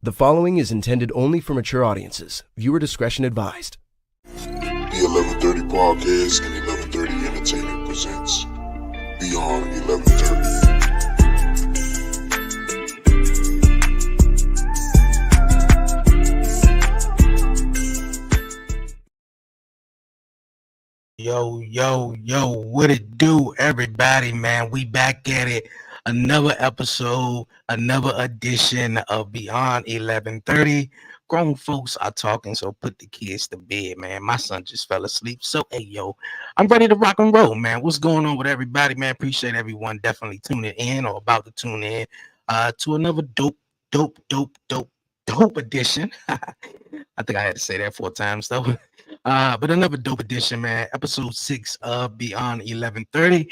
The following is intended only for mature audiences. Viewer discretion advised. The 1130 Podcast and 1130 Entertainment presents Beyond 1130. Yo, what it do, everybody, man? We back at it. Another episode, another edition of Beyond 1130. Grown folks are talking, so put the kids to bed, man. My son just fell asleep. So, hey, yo, I'm ready to rock and roll, man. What's going on with everybody, man? Appreciate everyone definitely tuning in or about to tune in to another dope edition. I think I had to say that 4 times, though. But another dope edition, man. Episode 6 of Beyond 1130.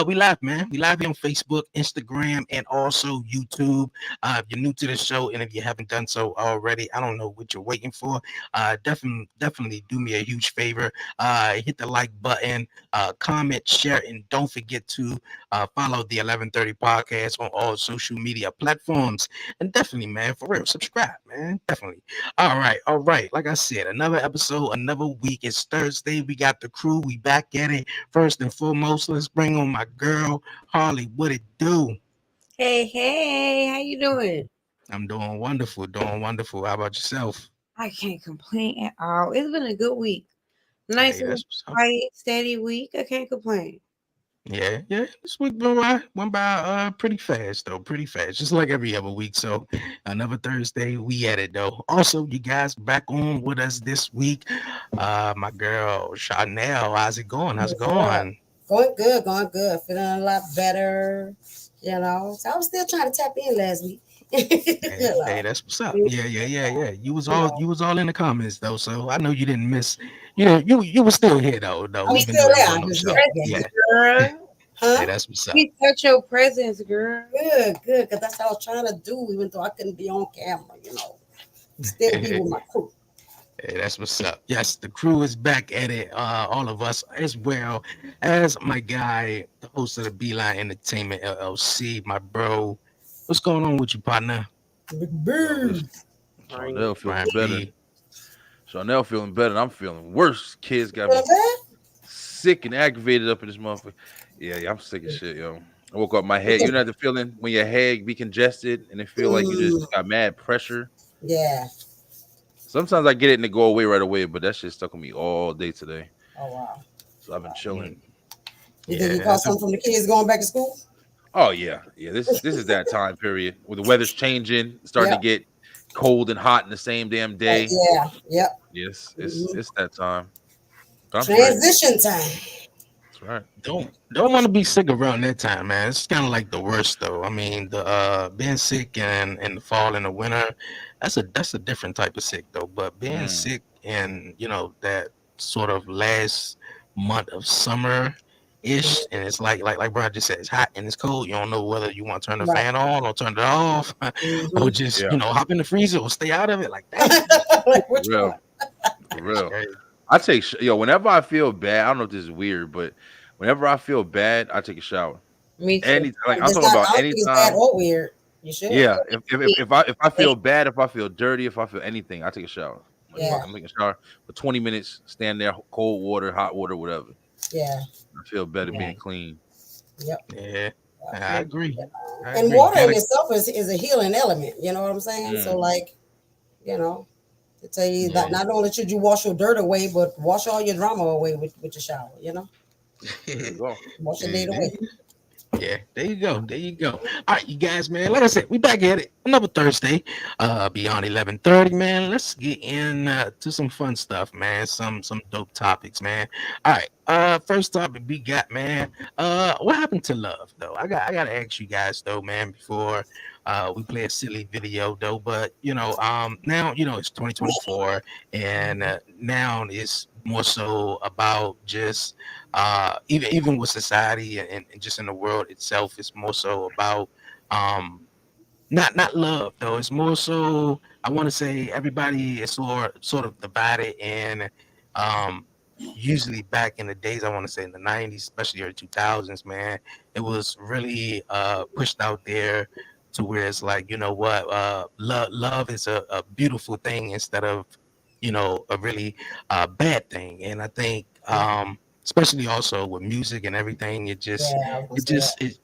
We live, man. We live here on Facebook, Instagram, and also YouTube. If you're new to the show, and if you haven't done so already, I don't know what you're waiting for. Definitely do me a huge favor. Hit the like button, comment, share, and don't forget to follow the 1130 podcast on all social media platforms. And definitely, man, for real, subscribe, man. Definitely. All right. Like I said, another episode, another week. It's Thursday. We got the crew. We back at it. First and foremost, let's bring on my girl, Harley. What it do? Hey, how you doing? I'm doing wonderful. How about yourself? I can't complain at all. It's been a good week. Nice Hey, and that's what's up. quiet, steady week. I can't complain. Yeah. This week went by pretty fast, though. Pretty fast, just like every other week. So another Thursday, we at it though. Also, you guys back on with us this week. My girl Chanel, how's it going? Going good. Feeling a lot better, So I was still trying to tap in last week. Hey, that's what's up. Yeah. You was all in the comments though, so I know you didn't miss. You were still here though. I'm still there. I'm just Yeah. Girl, Hey, that's what's up. we felt your presence, girl. Good, because that's what I was trying to do, even though I couldn't be on camera, Still be with my crew. Hey, that's what's up. Yes, the crew is back at it. All of us, as well as my guy, the host of the Beeline Entertainment LLC, my bro. What's going on with you, partner? Big bird. Chanel feeling Brian better. B. Chanel feeling better. And I'm feeling worse. Kids got me Feel bad? sick and aggravated up in this motherfucker. Yeah, I'm sick as shit, yo. I woke up my head. You know the feeling when your head be congested and it feel like you just got mad pressure. Yeah. Sometimes I get it and it go away right away, but that shit stuck with me all day today. Oh wow. So I've been chilling. You think you caught something from the kids going back to school? Oh yeah. This is that time period where the weather's changing, starting to get cold and hot in the same damn day. Yeah. Yep. Yes, it's that time. Transition time. That's right. Don't want to be sick around that time, man. It's kind of like the worst though. I mean, the being sick in the fall and the winter, that's a different type of sick though. But being sick in that sort of last month of summer ish, and it's like Brian just said, it's hot and it's cold. You don't know whether you want to turn the fan on or turn it off, or just hop in the freezer or stay out of it like that. Like which one? For real. I take whenever I feel bad. I don't know if this is weird, but whenever I feel bad, I take a shower. Me too. I'm talking about anytime. It's bad or weird. You should. Yeah. If I feel bad, if I feel dirty, if I feel anything, I take a shower. Yeah. I'm taking a shower for 20 minutes. Stand there, cold water, hot water, whatever. Yeah. I feel better being clean. Yep. Yeah, I agree. And water in itself is a healing element. You know what I'm saying? So to tell you that not only should you wash your dirt away, but wash all your drama away with your shower. There you go. Wash your day away. Yeah, there you go. All right, you guys, man. Like I said, we back at it. Another Thursday, beyond 11:30, man. Let's get in to some fun stuff, man. Some dope topics, man. All right. First topic we got, man. What happened to love, though? I gotta ask you guys, though, man, before we play a silly video, though. But now it's 2024, and now it's more so about just even with society and just in the world itself, it's more so about not love though. It's more so I want to say everybody is sort of divided, and usually back in the days, I want to say in the 90s, especially early 2000s, man, it was really pushed out there to where it's like, you know what, love is a beautiful thing instead of, you know, a really bad thing. And I think especially also with music and everything, it just Yeah, I was it gonna say just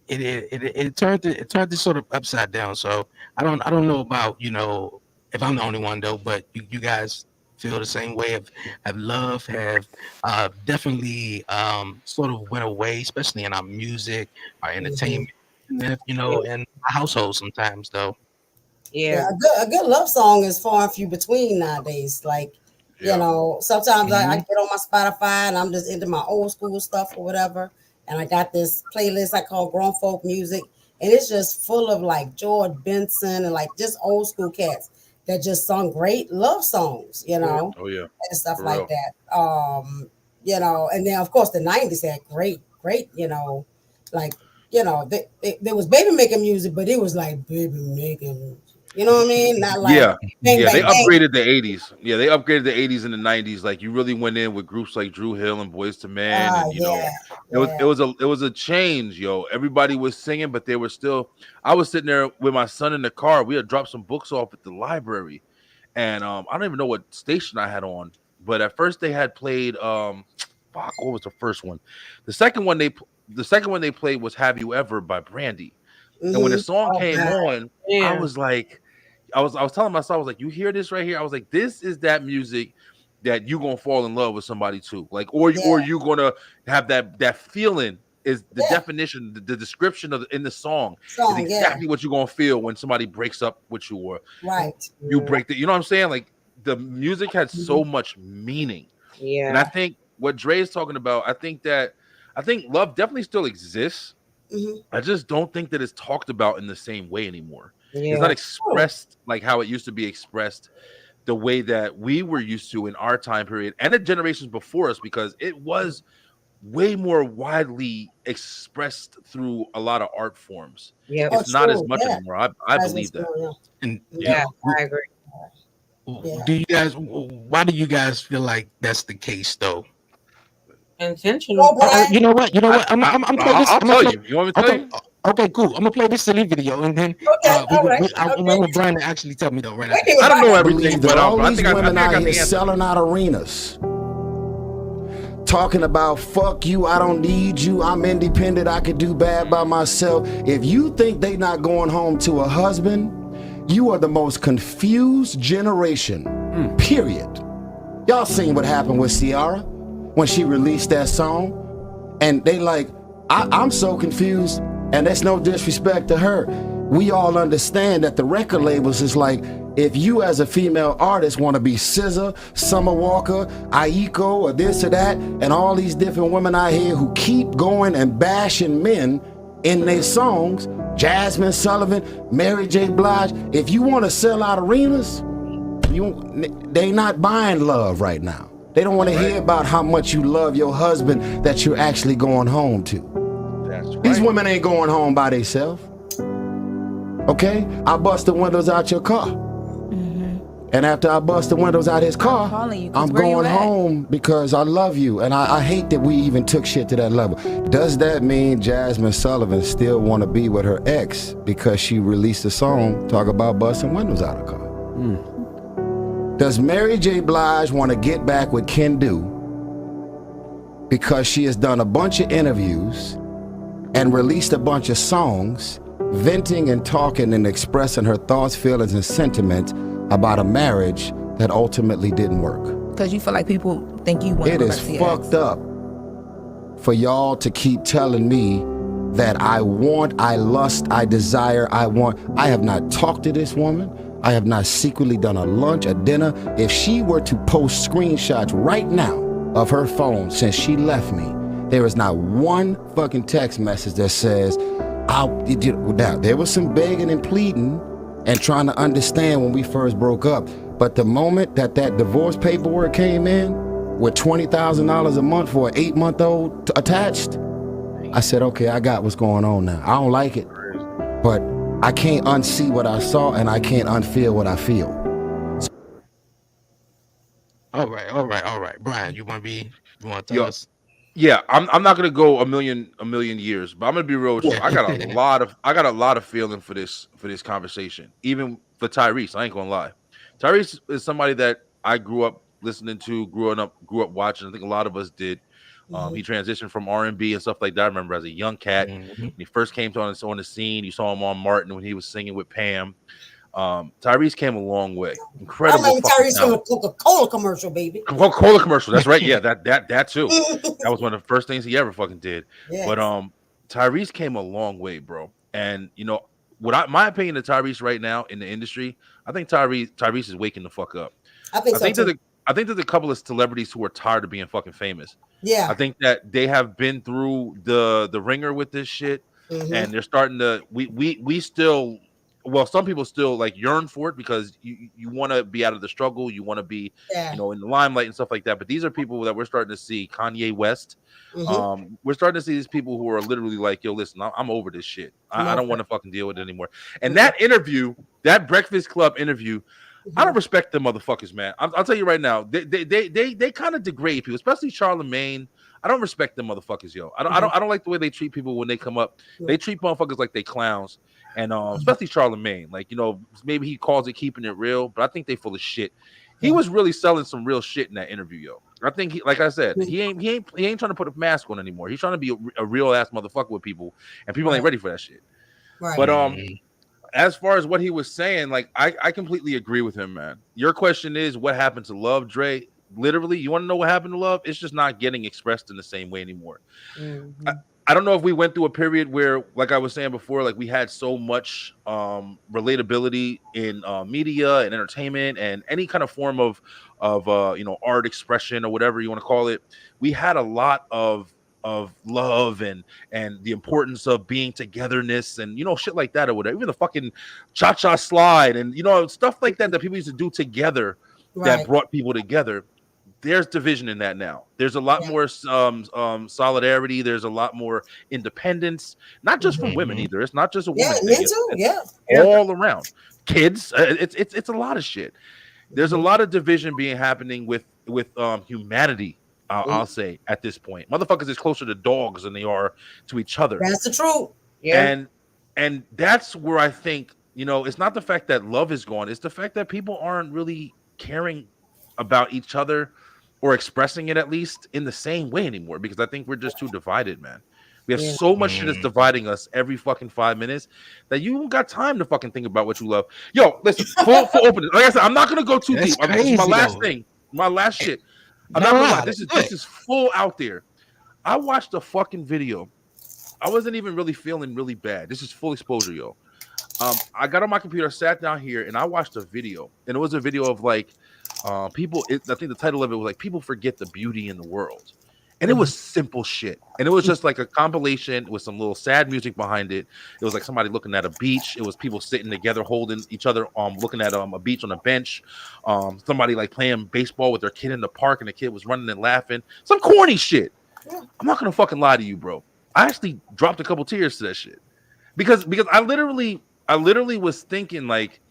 it turned it sort of upside down. So I don't know about, you know, if I'm the only one though, but you guys feel the same way. Have love have definitely sort of went away, especially in our music, our that. entertainment, and, you know, in our household sometimes though. Yeah, Yeah. a good love song is far and few between nowadays. Like, you Yeah. know, sometimes I Mhm. get on my Spotify and I'm just into my old school stuff or whatever. And I got this playlist I call Grown Folk Music. And it's just full of like George Benson and like just old school cats that just sung great love songs, you know, Oh yeah. and stuff For like real. that. You know, and then of course the 90s had great, you know, like, you know, there was baby making music, but it was like baby making music. You know what I mean? Not like Yeah. bang Yeah, they bang bang. upgraded the 80s. Yeah, they upgraded the 80s and the 90s. Like you really went in with groups like Drew Hill and Boys to Men, and you know, Yeah, it was yeah. it was a change, yo. Everybody was singing, but they were still. I was sitting there with my son in the car. We had dropped some books off at the library, and I don't even know what station I had on, but at first they had played fuck, what was the first one? The second one they played was Have You Ever by Brandy. And when the Mm-hmm. song Oh came God. on, I Yeah. was like, I was telling myself, I was like, you hear this right here? I was like, this is that music that you gonna fall in love with somebody too. Like, or Yeah, you gonna have that feeling is the yeah. definition, the description of in the song is Song, yeah. exactly what you're gonna feel when somebody breaks up with you or Right. you break the, you know what I'm saying? Like the music had Mm-hmm. so much meaning. And I Yeah. think what Dre is talking about, I think love definitely still exists. Mm-hmm. I just don't think that it's talked about in the same way anymore. It's not Yeah. expressed like how it used to be expressed, the way that we were used to in our time period and the generations before us, because it was way more widely expressed through a lot of art forms. Yep. Oh, It's not as true. much Yeah. anymore. I That's what's believe that. going on. And Yeah. I agree. Yeah. do you guys? Why do you guys feel like that's the case though? Go, Intentional. Brian. You know what? You know what? I'm play this. I'll I'm gonna tell play. you. You want me to tell you? Okay, cool. I'm gonna play this silly video, and then Okay, all right. I Okay. want Brian to actually tell me though. Right Wait after. a minute, I don't know Brian. everything, believe but that all I these think I women got out the here answer. selling out arenas, talking about fuck you, I don't need you, I'm independent, I could do bad by myself. If you think they not going home to a husband, you are the most confused generation. Period. Y'all seen what happened with Ciara when she released that song, and they like, I'm so confused, and that's no disrespect to her. We all understand that the record labels is like, if you as a female artist want to be SZA, Summer Walker, Aiko, or this or that, and all these different women out here who keep going and bashing men in their songs, Jasmine Sullivan, Mary J. Blige, if you want to sell out arenas, they not buying love right now. They don't want to hear about how much you love your husband that you're actually going home to. That's right. These women ain't going home by themselves. Okay? I bust the windows out your car. And after I bust the windows out his car, calling you, 'cause I'm where you going at? home because I love you. And I hate that we even took shit to that level. Does that mean Jasmine Sullivan still want to be with her ex because she released a song talk about busting windows out of her car? Does Mary J. Blige want to get back with Ken Do because she has done a bunch of interviews and released a bunch of songs venting and talking and expressing her thoughts, feelings, and sentiments about a marriage that ultimately didn't work? Because you feel like people think you want It to is fucked up for y'all to keep telling me that I want, I lust, I desire, I want. I have not talked to this woman. I have not secretly done a lunch, a dinner. If she were to post screenshots right now of her phone since she left me, there is not one fucking text message that says, now, there was some begging and pleading and trying to understand when we first broke up. But the moment that divorce paperwork came in with $20,000 a month for an 8-month-old attached, I said, okay, I got what's going on now. I don't like it, but I can't unsee what I saw and I can't unfeel what I feel. All right. Brian, you want to tell Yo, us? Yeah, I'm not gonna go a million years, but I'm gonna be real with you. I got a lot of feeling for this conversation, even for Tyrese. I ain't gonna lie. Tyrese is somebody that I grew up listening to, grew up watching. I think a lot of us did. He transitioned from R&B and stuff like that. I remember as a young cat when he first came on the scene. You saw him on Martin when he was singing with Pam. Tyrese came a long way. Incredible. I remember Tyrese from a Coca-Cola commercial, baby. Coca-Cola commercial. That's right. Yeah, that too. That was one of the first things he ever fucking did. Yes. But Tyrese came a long way, bro. And you know what? My opinion of Tyrese right now in the industry, I think Tyrese is waking the fuck up. I think there's a couple of celebrities who are tired of being fucking famous. Yeah, I think that they have been through the ringer with this shit, and they're starting to. We still. Well, some people still like yearn for it because you want to be out of the struggle, you want to be, in the limelight and stuff like that. But these are people that we're starting to see. Kanye West, we're starting to see these people who are literally like, "Yo, listen, I'm over this shit. I don't want to fucking deal with it anymore." And that interview, that Breakfast Club interview, I don't respect them motherfuckers, man. I'll tell you right now, they kind of degrade people, especially Charlemagne. I don't respect them motherfuckers, yo. I don't like the way they treat people when they come up. They treat motherfuckers like they clowns. And especially Charlemagne, like, maybe he calls it keeping it real, but I think they full of shit. He was really selling some real shit in that interview, yo. I think like I said, he ain't trying to put a mask on anymore. He's trying to be a real ass motherfucker with people, and people ain't ready for that shit. Right. But as far as what he was saying, like I completely agree with him, man. Your question is what happened to Love, Dre? Literally, you want to know what happened to Love? It's just not getting expressed in the same way anymore. I don't know if we went through a period where, like I was saying before, like we had so much relatability in media and entertainment and any kind of form of art expression or whatever you want to call it. We had a lot of love and the importance of being togetherness and shit like that or whatever. Even the fucking cha-cha slide and stuff like that people used to do together that brought people together. There's division in that now. There's a lot more solidarity. There's a lot more independence, not just from women either. It's not just a woman thing. It's all around. Kids, it's a lot of shit. There's a lot of division happening with humanity. I'll say at this point, motherfuckers is closer to dogs than they are to each other. That's the truth. Yeah, and that's where I think it's not the fact that love is gone. It's the fact that people aren't really caring about each other or expressing it at least in the same way anymore, because I think we're just too divided, man. We have so much shit that's dividing us every fucking 5 minutes that you don't got time to fucking think about what you love. Yo, listen, full open. Like I said, I'm not gonna go too deep. This is my last thing, my last shit. I'm not gonna lie. This is full out there. I watched a fucking video. I wasn't even really feeling really bad. This is full exposure, yo. I got on my computer, sat down here, and I watched a video, and it was a video of like people. I think the title of it was like "People Forget the Beauty in the World," and it was simple shit, and it was just like a compilation with some little sad music behind it. It was like somebody looking at a beach. It was people sitting together, holding each other, looking at a beach on a bench. Somebody like playing baseball with their kid in the park, and the kid was running and laughing. Some corny shit. I'm not gonna fucking lie to you, bro. I actually dropped a couple tears to that shit because I literally was thinking like,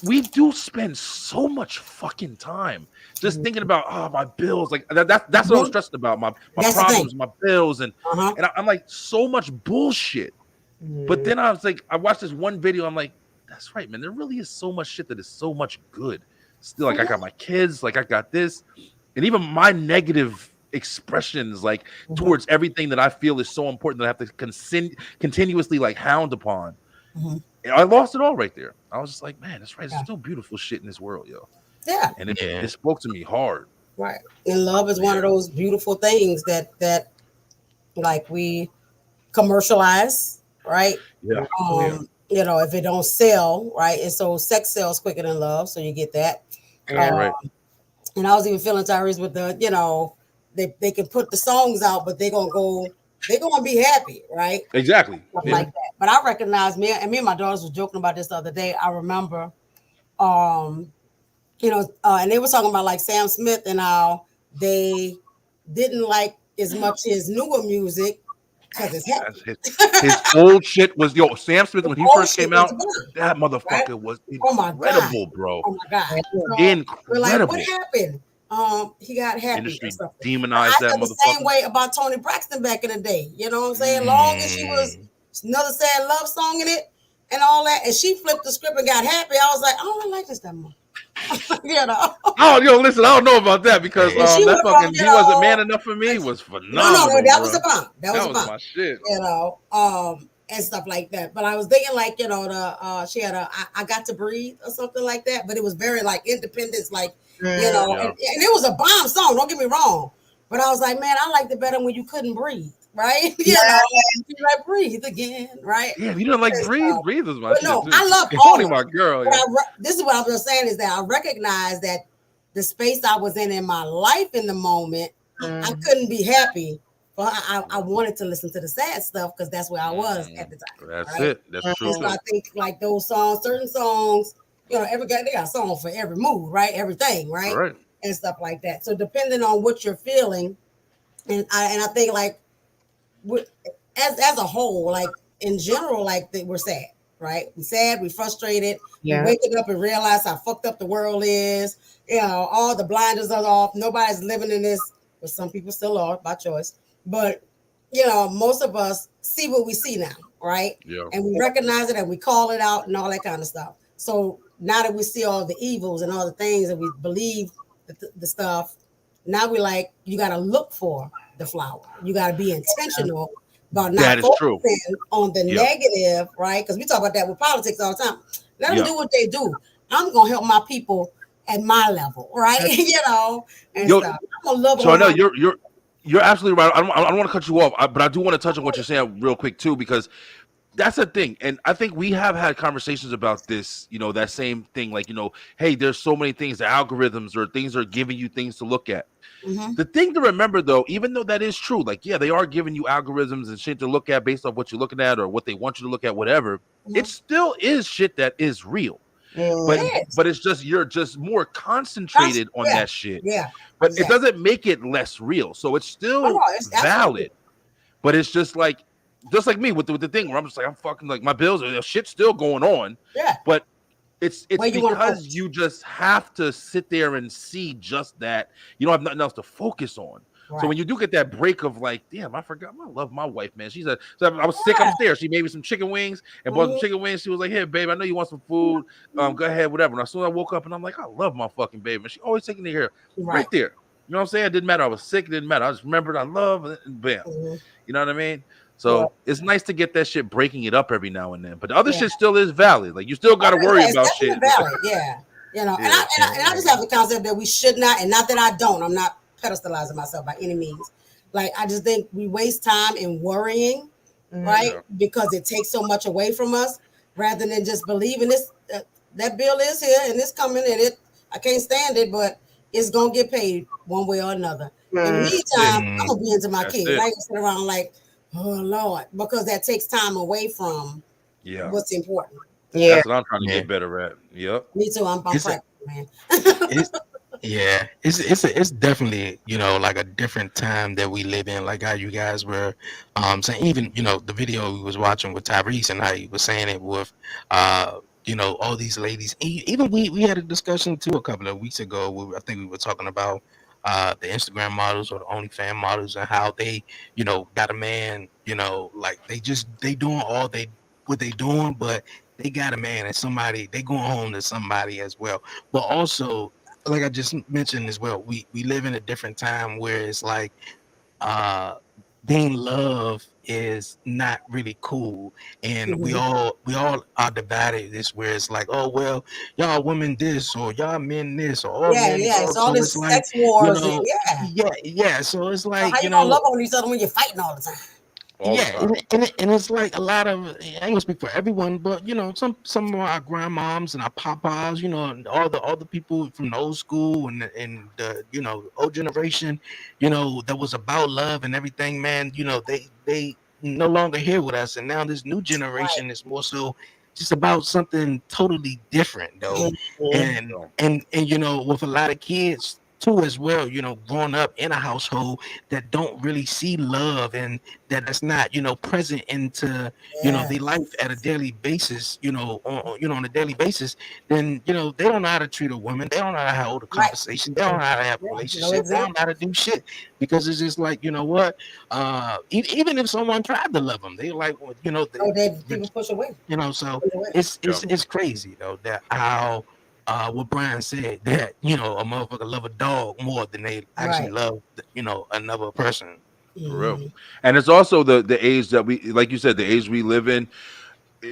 we do spend so much fucking time just thinking about my bills. Like that's what I was stressing about. My problems, my bills, and I'm like, so much bullshit. But then I was like, I watched this one video. I'm like, that's right, man. There really is so much shit that is so much good. Still, like I got my kids, like I got this, and even my negative expressions, like towards everything that I feel is so important that I have to continuously like hound upon. I lost it all right there. I was just like, man, that's right. There's still beautiful shit in this world, yo. Yeah. And it spoke to me hard. Right. And love is one of those beautiful things that like we commercialize, right? Yeah. If it don't sell, right? And so sex sells quicker than love. So you get that. Right. And I was even feeling Tyrese with the, they can put the songs out, but they're gonna be happy, right? Exactly. Like that. But I recognize me and my daughters was joking about this the other day. I remember, and they were talking about like Sam Smith and how they didn't like as much his newer music because it's happy. His old shit was Sam Smith when he first came out. That motherfucker was incredible, bro. Oh my god, incredible. We're like, what happened? he got happy or Industry something. But demonized I that felt the same motherfucker. way about Toni Braxton back in the day. You know what I'm saying? Long as she was another sad love song in it and all that, and she flipped the script and got happy, I was like, I don't like this that much. You know. Oh, yo, listen, I don't know about that because And she that went fucking from, He Wasn't Man Enough for Me was no, phenomenal. that was Bro. a bomb. That was a bomb. My shit. You know, and stuff like that. But I was thinking like, you know, she had I Got to Breathe or something like that. But it was very like independence, like, you know, Yeah. and it was a bomb song. Don't get me wrong. But I was like, man, I liked it better when you couldn't breathe, right? You know, you like breathe again, right? Damn, you didn't like And Breathe? stuff. Breathe was my But shit no, too. I love Tony, all my of it. girl. But Yeah. this is what I was saying is that I recognize that the space I was in my life in the moment, I couldn't be happy. But I wanted to listen to the sad stuff because that's where I was at the time. That's right? it. That's true. So I think like those songs, certain songs, you know, every guy they got a song for every mood, right? Everything, right? Right. And stuff like that. So depending on what you're feeling, and I think like as a whole, like in general, like we're sad, right? We're sad, we're frustrated, Yeah. we're waking up and realize how fucked up the world is. You know, all the blinders are off. Nobody's living in this, but some people still are by choice. But you know, most of us see what we see now, right? Yeah. And we recognize it and we call it out and all that kind of stuff. So now that we see all the evils and all the things and we believe the stuff, now we like, you got to look for the flower. You got to be intentional about not That is true. focusing on the negative, right? Because we talk about that with politics all the time. Let them do what they do. I'm going to help my people at my level, right? You know, and stuff. I'm going to love So I know on you're absolutely right. I don't want to cut you off, but I do want to touch on what you're saying real quick too, because that's the thing. And I think we have had conversations about this, you know, that same thing. Like, you know, hey, there's so many things, the algorithms or things are giving you things to look at. The thing to remember, though, even though that is true, like, yeah, they are giving you algorithms and shit to look at based off what you're looking at or what they want you to look at, whatever. It still is shit that is real. But it's just you're just more concentrated on that shit. Yeah. But it doesn't make it less real. So it's still it's valid. But it's just like me with the thing where I'm just like, I'm fucking like my bills, shit's still going on. Yeah. But it's Where you wanna because focus. you just have to sit there and see just that. You don't have nothing else to focus on. So when you do get that break of like, damn, I forgot, I love my wife, man. She's so I was sick upstairs. She made me some chicken wings and bought some chicken wings. She was like, here, babe, I know you want some food. Go ahead, whatever. And as soon as I woke up and I'm like, I love my fucking baby. And she always taking me here right there. You know what I'm saying? It didn't matter. I was sick. It didn't matter. I just remembered I love and bam. You know what I mean? So it's nice to get that shit breaking it up every now and then. But the other shit still is valid. Like you still got to worry about shit. Valid. Yeah. You know, and I just have the concept that we should not, and not that I don't, I'm not pedestalizing myself by any means. Like, I just think we waste time in worrying, right? Because it takes so much away from us rather than just believing this, that bill is here and it's coming and I can't stand it, but it's going to get paid one way or another. In the meantime, I'm going to be into my kids. I ain't going to sit around like, oh, Lord, because that takes time away from what's important. Yeah. That's what I'm trying to get better at. Yep. Me too. I'm practicing, man. Yeah, it's definitely, you know, like a different time that we live in, like how you guys were saying, even, you know, the video we was watching with Tyrese and how he was saying it with you know, all these ladies. Even we had a discussion too a couple of weeks ago. I think we were talking about the Instagram models or the OnlyFans models and how they, you know, got a man, you know, like they doing what they doing, but they got a man and they going home to somebody as well. But also, like I just mentioned as well, we live in a different time where it's like being loved is not really cool, and we all are divided. This where it's like, oh well, y'all women this or y'all men this or all men it's all this so sex wars. You know, So it's like, how you gonna love on each other when you're fighting all the time? And it's like a lot of, I ain't gonna speak for everyone, but you know, some of our grandmoms and our papas, you know, and all the people from the old school and the you know, old generation, you know, that was about love and everything, man. You know, they no longer here with us, and now this new generation is more so just about something totally different, though. And you know, with a lot of kids too as well, you know, growing up in a household that don't really see love and that's not, you know, present into, you know, their life at a daily basis, you know, on a daily basis, then, you know, they don't know how to treat a woman. They don't know how to hold a conversation. They don't know how to have a relationship. They don't know how to do shit, because it's just like, you know what, even if someone tried to love them, they like, you know, people push away, you know, so it's crazy though that how what Brian said, that, you know, a motherfucker love a dog more than they actually love, you know, another person. For real. And it's also the age that we, like you said, the age we live in.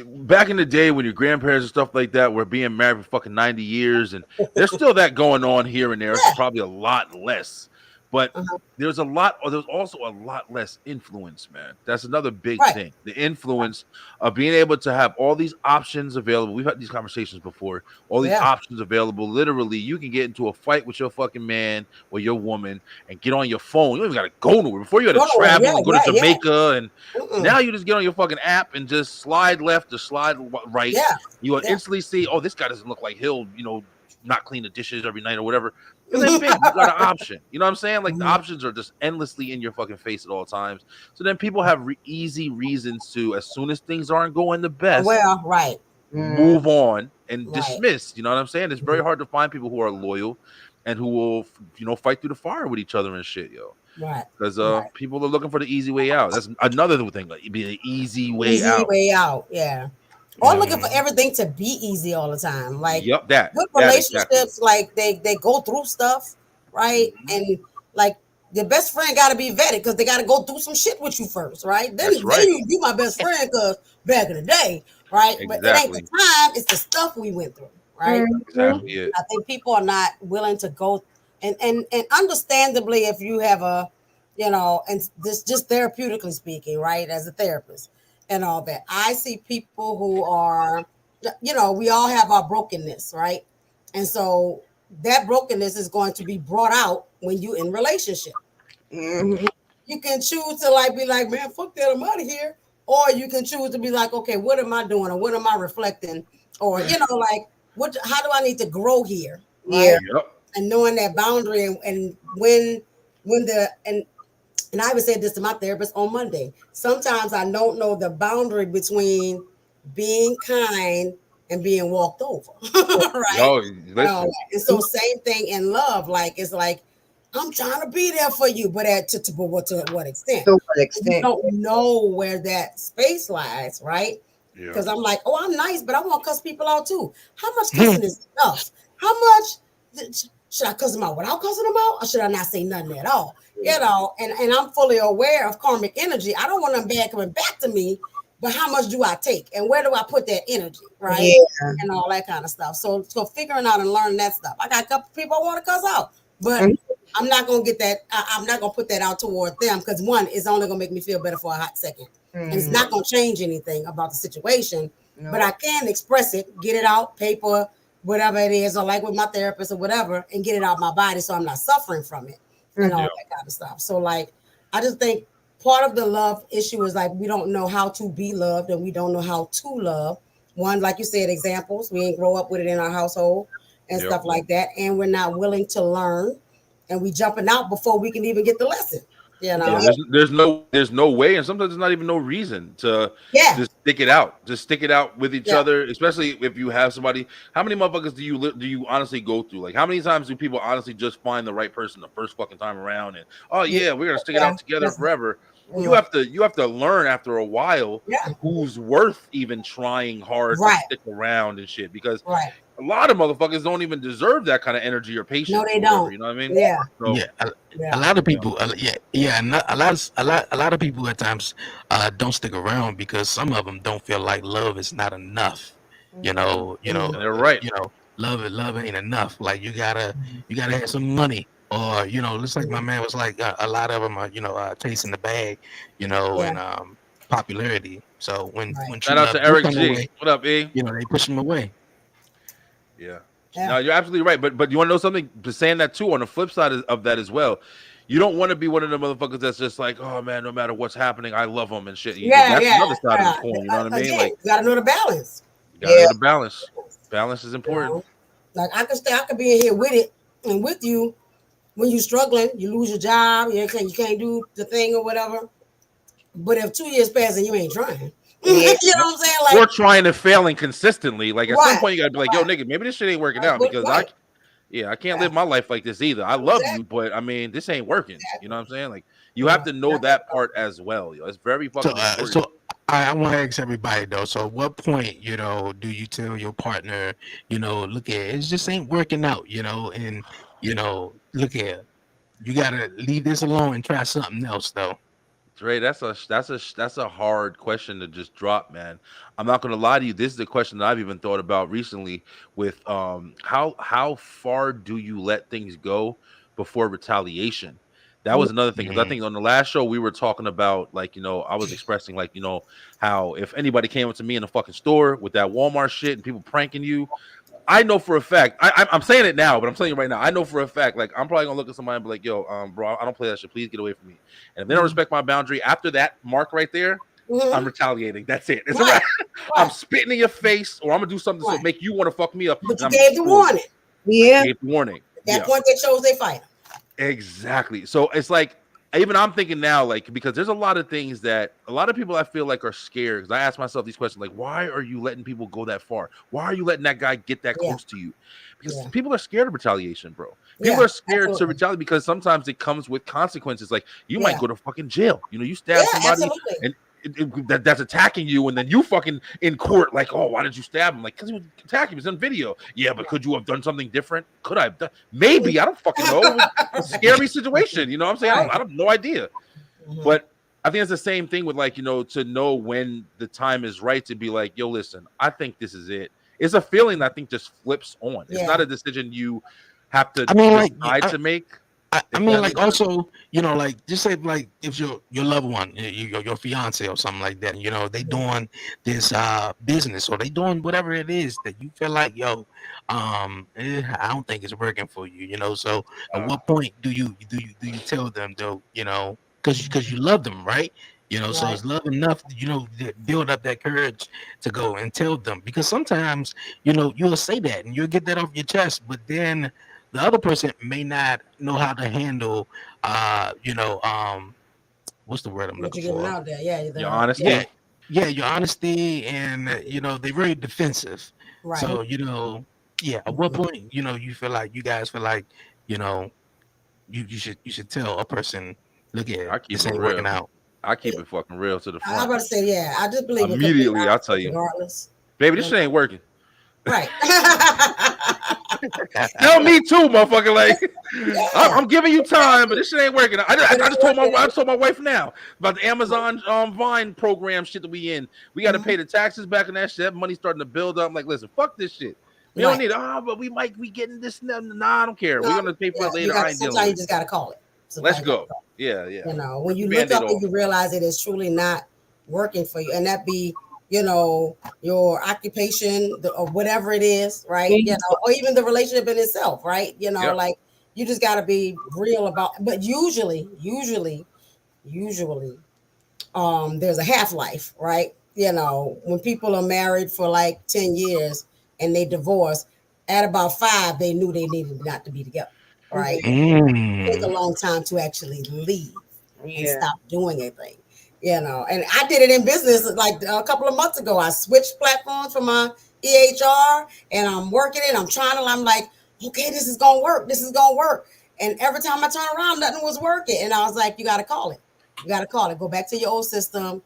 Back in the day when your grandparents and stuff like that were being married for fucking 90 years, and there's still that going on here and there. It's probably a lot less. But there's also a lot less influence, man. That's another big thing. The influence of being able to have all these options available. We've had these conversations before. All these options available. Literally, you can get into a fight with your fucking man or your woman and get on your phone. You don't even got to go nowhere. Before you had to travel and go to Jamaica, and now you just get on your fucking app and just slide left or slide right. Yeah. You will instantly see, oh, this guy doesn't look like he'll, you know, not clean the dishes every night or whatever. You got an option. You know what I'm saying? Like the options are just endlessly in your fucking face at all times. So then people have easy reasons to, as soon as things aren't going the best, move on and dismiss. You know what I'm saying? It's very hard to find people who are loyal and who will, you know, fight through the fire with each other and shit, yo. Right. Because people are looking for the easy way out. That's another thing. Like, it'd be an easy way out. Easy way out. Yeah. Or looking for everything to be easy all the time. Like good relationships, like they go through stuff, right? And like the best friend got to be vetted because they got to go through some shit with you first, right? Then you be my best friend because back in the day, right? But it ain't the time; it's the stuff we went through, right? Exactly. Yeah. I think people are not willing to go and understandably, if you have a, you know, and this just therapeutically speaking, right? As a therapist. And all that. I see people who are, you know, we all have our brokenness, right? And so that brokenness is going to be brought out when you in relationship. You can choose to like be like, man, fuck that, I'm out of here. Or you can choose to be like, okay, what am I doing? Or what am I reflecting? Or, you know, like, how do I need to grow here? Right? Yeah. And knowing that boundary and when and I even said this to my therapist on Monday. Sometimes I don't know the boundary between being kind and being walked over, right? And so same thing in love. Like, it's like, I'm trying to be there for you, but to what extent? To what extent? You don't know where that space lies, right? Because I'm like, oh, I'm nice, but I want to cuss people out too. How much cussing is enough? How much should I cuss them out without cussing them out, or should I not say nothing at all? You know, and I'm fully aware of karmic energy. I don't want them bad coming back to me, but how much do I take? And where do I put that energy, right? Yeah. And all that kind of stuff. So figuring out and learning that stuff. I got a couple people I want to cuss out, but I'm not going to get that. I'm not going to put that out toward them because one, is only going to make me feel better for a hot second. And it's not going to change anything about the situation, but I can express it, get it out, paper, whatever it is, or like with my therapist or whatever, and get it out my body so I'm not suffering from it. And all that kind of stuff. So like, I just think part of the love issue is like, we don't know how to be loved and we don't know how to love. One, like you said, examples, we ain't grow up with it in our household and stuff like that. And we're not willing to learn and we jumping out before we can even get the lesson. You know, there's no way, and sometimes there's not even no reason to just stick it out. Just stick it out with each other, especially if you have somebody. How many motherfuckers do you honestly go through? Like, how many times do people honestly just find the right person the first fucking time around? And we're gonna stick it out together forever. You have to learn after a while who's worth even trying hard to stick around and shit, because a lot of motherfuckers don't even deserve that kind of energy or patience. No, they don't. You know what I mean? Yeah. So, a lot of people, a lot of people at times don't stick around because some of them don't feel like love is not enough. You know, they're right. You know, love ain't enough. Like you gotta have some money. Or, you know, looks like my man was like, a lot of them are, you know, chasing the bag, you know, and popularity. So when shout out to Eric G. Away, what up, E? You know, they push him away. Yeah. No, you're absolutely right. But you want to know something? Saying that too, on the flip side of that as well, you don't want to be one of the motherfuckers that's just like, oh man, no matter what's happening, I love them and shit. That's another side of the coin. You know what I mean? Like, you gotta know the balance. You gotta know the balance. Balance is important. You know? Like I could be in here with it and with you. when you're struggling, you lose your job, you can't do the thing or whatever. But if 2 years pass and you ain't trying, Yeah. you know what I'm saying? Or Like, trying and failing consistently. Like at some Right, point, you gotta be like, yo, right. nigga, maybe this shit ain't working Right, out but- because right. I can't Yeah. live my life like this either. I love you, Exactly. but I mean, this ain't working. Exactly. You know what I'm saying? Like, you have to know that part as well. Yo, it's very fucking important. So I want to ask everybody though. So, at what point, do you tell your partner, look at it just ain't working out, and look at you gotta leave this alone and try something else though. Dre, that's a hard question to just drop, man. I'm not gonna lie to you. This is the question that I've even thought about recently. With how far do you let things go before retaliation? That was another thing, because I think on the last show we were talking about, like, I was expressing, like, how if anybody came up to me in the fucking store with that Walmart shit and people pranking you, I know for a fact, I'm saying it now, but I'm telling you right now, I know for a fact, like, I'm probably gonna look at somebody and be like, yo, bro, I don't play that shit. Please get away from me. And if they don't respect my boundary after that mark right there, I'm retaliating. That's it. It's a wrap. I'm spitting in your face, or I'm gonna do something to make you want to fuck me up. But you and gave the warning. Yeah. Gave the warning. At that point, they chose they fight. Exactly. So it's like, even I'm thinking now, like, because there's a lot of things that a lot of people I feel like are scared. Because I ask myself these questions, like, why are you letting people go that far? Why are you letting that guy get that close to you? Because people are scared of retaliation, bro. People are scared to retaliate because sometimes it comes with consequences. Like, you might go to fucking jail. You stab somebody and that's attacking you, and then you fucking in court, like, oh, why did you stab him? Like, because he was attacking him. It's on video. Yeah, but could you have done something different? Could I have done? Maybe. I don't fucking know. It was a scary situation. You know what I'm saying? I have no idea. But I think it's the same thing with, like, to know when the time is right to be like, yo, listen, I think this is it. It's a feeling that I think just flips on. It's not a decision you have to decide to make. I mean, like, also, like, just say, like, if your loved one, your fiance or something like that, they doing this business, or they doing whatever it is that you feel like, yo, I don't think it's working for you, So at what point do you tell them though, because you love them, right? So it's love enough, to build up that courage to go and tell them, because sometimes, you'll say that and you'll get that off your chest, but then the other person may not know how to handle, what's the word I'm looking for? Out there. Yeah, your honesty. Yeah, your honesty, and they're very defensive. Right. So at what point you feel like you guys feel like you should tell a person, look at this ain't working out. I keep it fucking real to the front. I'm about to say, I just believe immediately. I'll tell you, regardless. Baby, this shit ain't working. Right. Tell me too, motherfucker. Like, I'm giving you time, but this shit ain't working. I just told my wife now about the Amazon Vine program shit that we in. We got to pay the taxes back on that shit. That money's starting to build up. I'm like, listen, fuck this shit. We don't need it. But we might be getting this. Nah, I don't care. We're gonna pay for it later. Sometimes you just gotta call it. Let's go. Yeah. When you look up and you realize it is truly not working for you, and that be, your occupation or whatever it is, right? Or even the relationship in itself, right? Like, you just got to be real about. But usually, there's a half-life, right? When people are married for like 10 years and they divorce, at about 5, they knew they needed not to be together, right? It takes a long time to actually leave and stop doing anything. And I did it in business like a couple of months ago. I switched platforms for my EHR, and I'm working it. I'm like, okay, this is gonna work. And every time I turn around, nothing was working. And I was like, you gotta call it. Go back to your old system,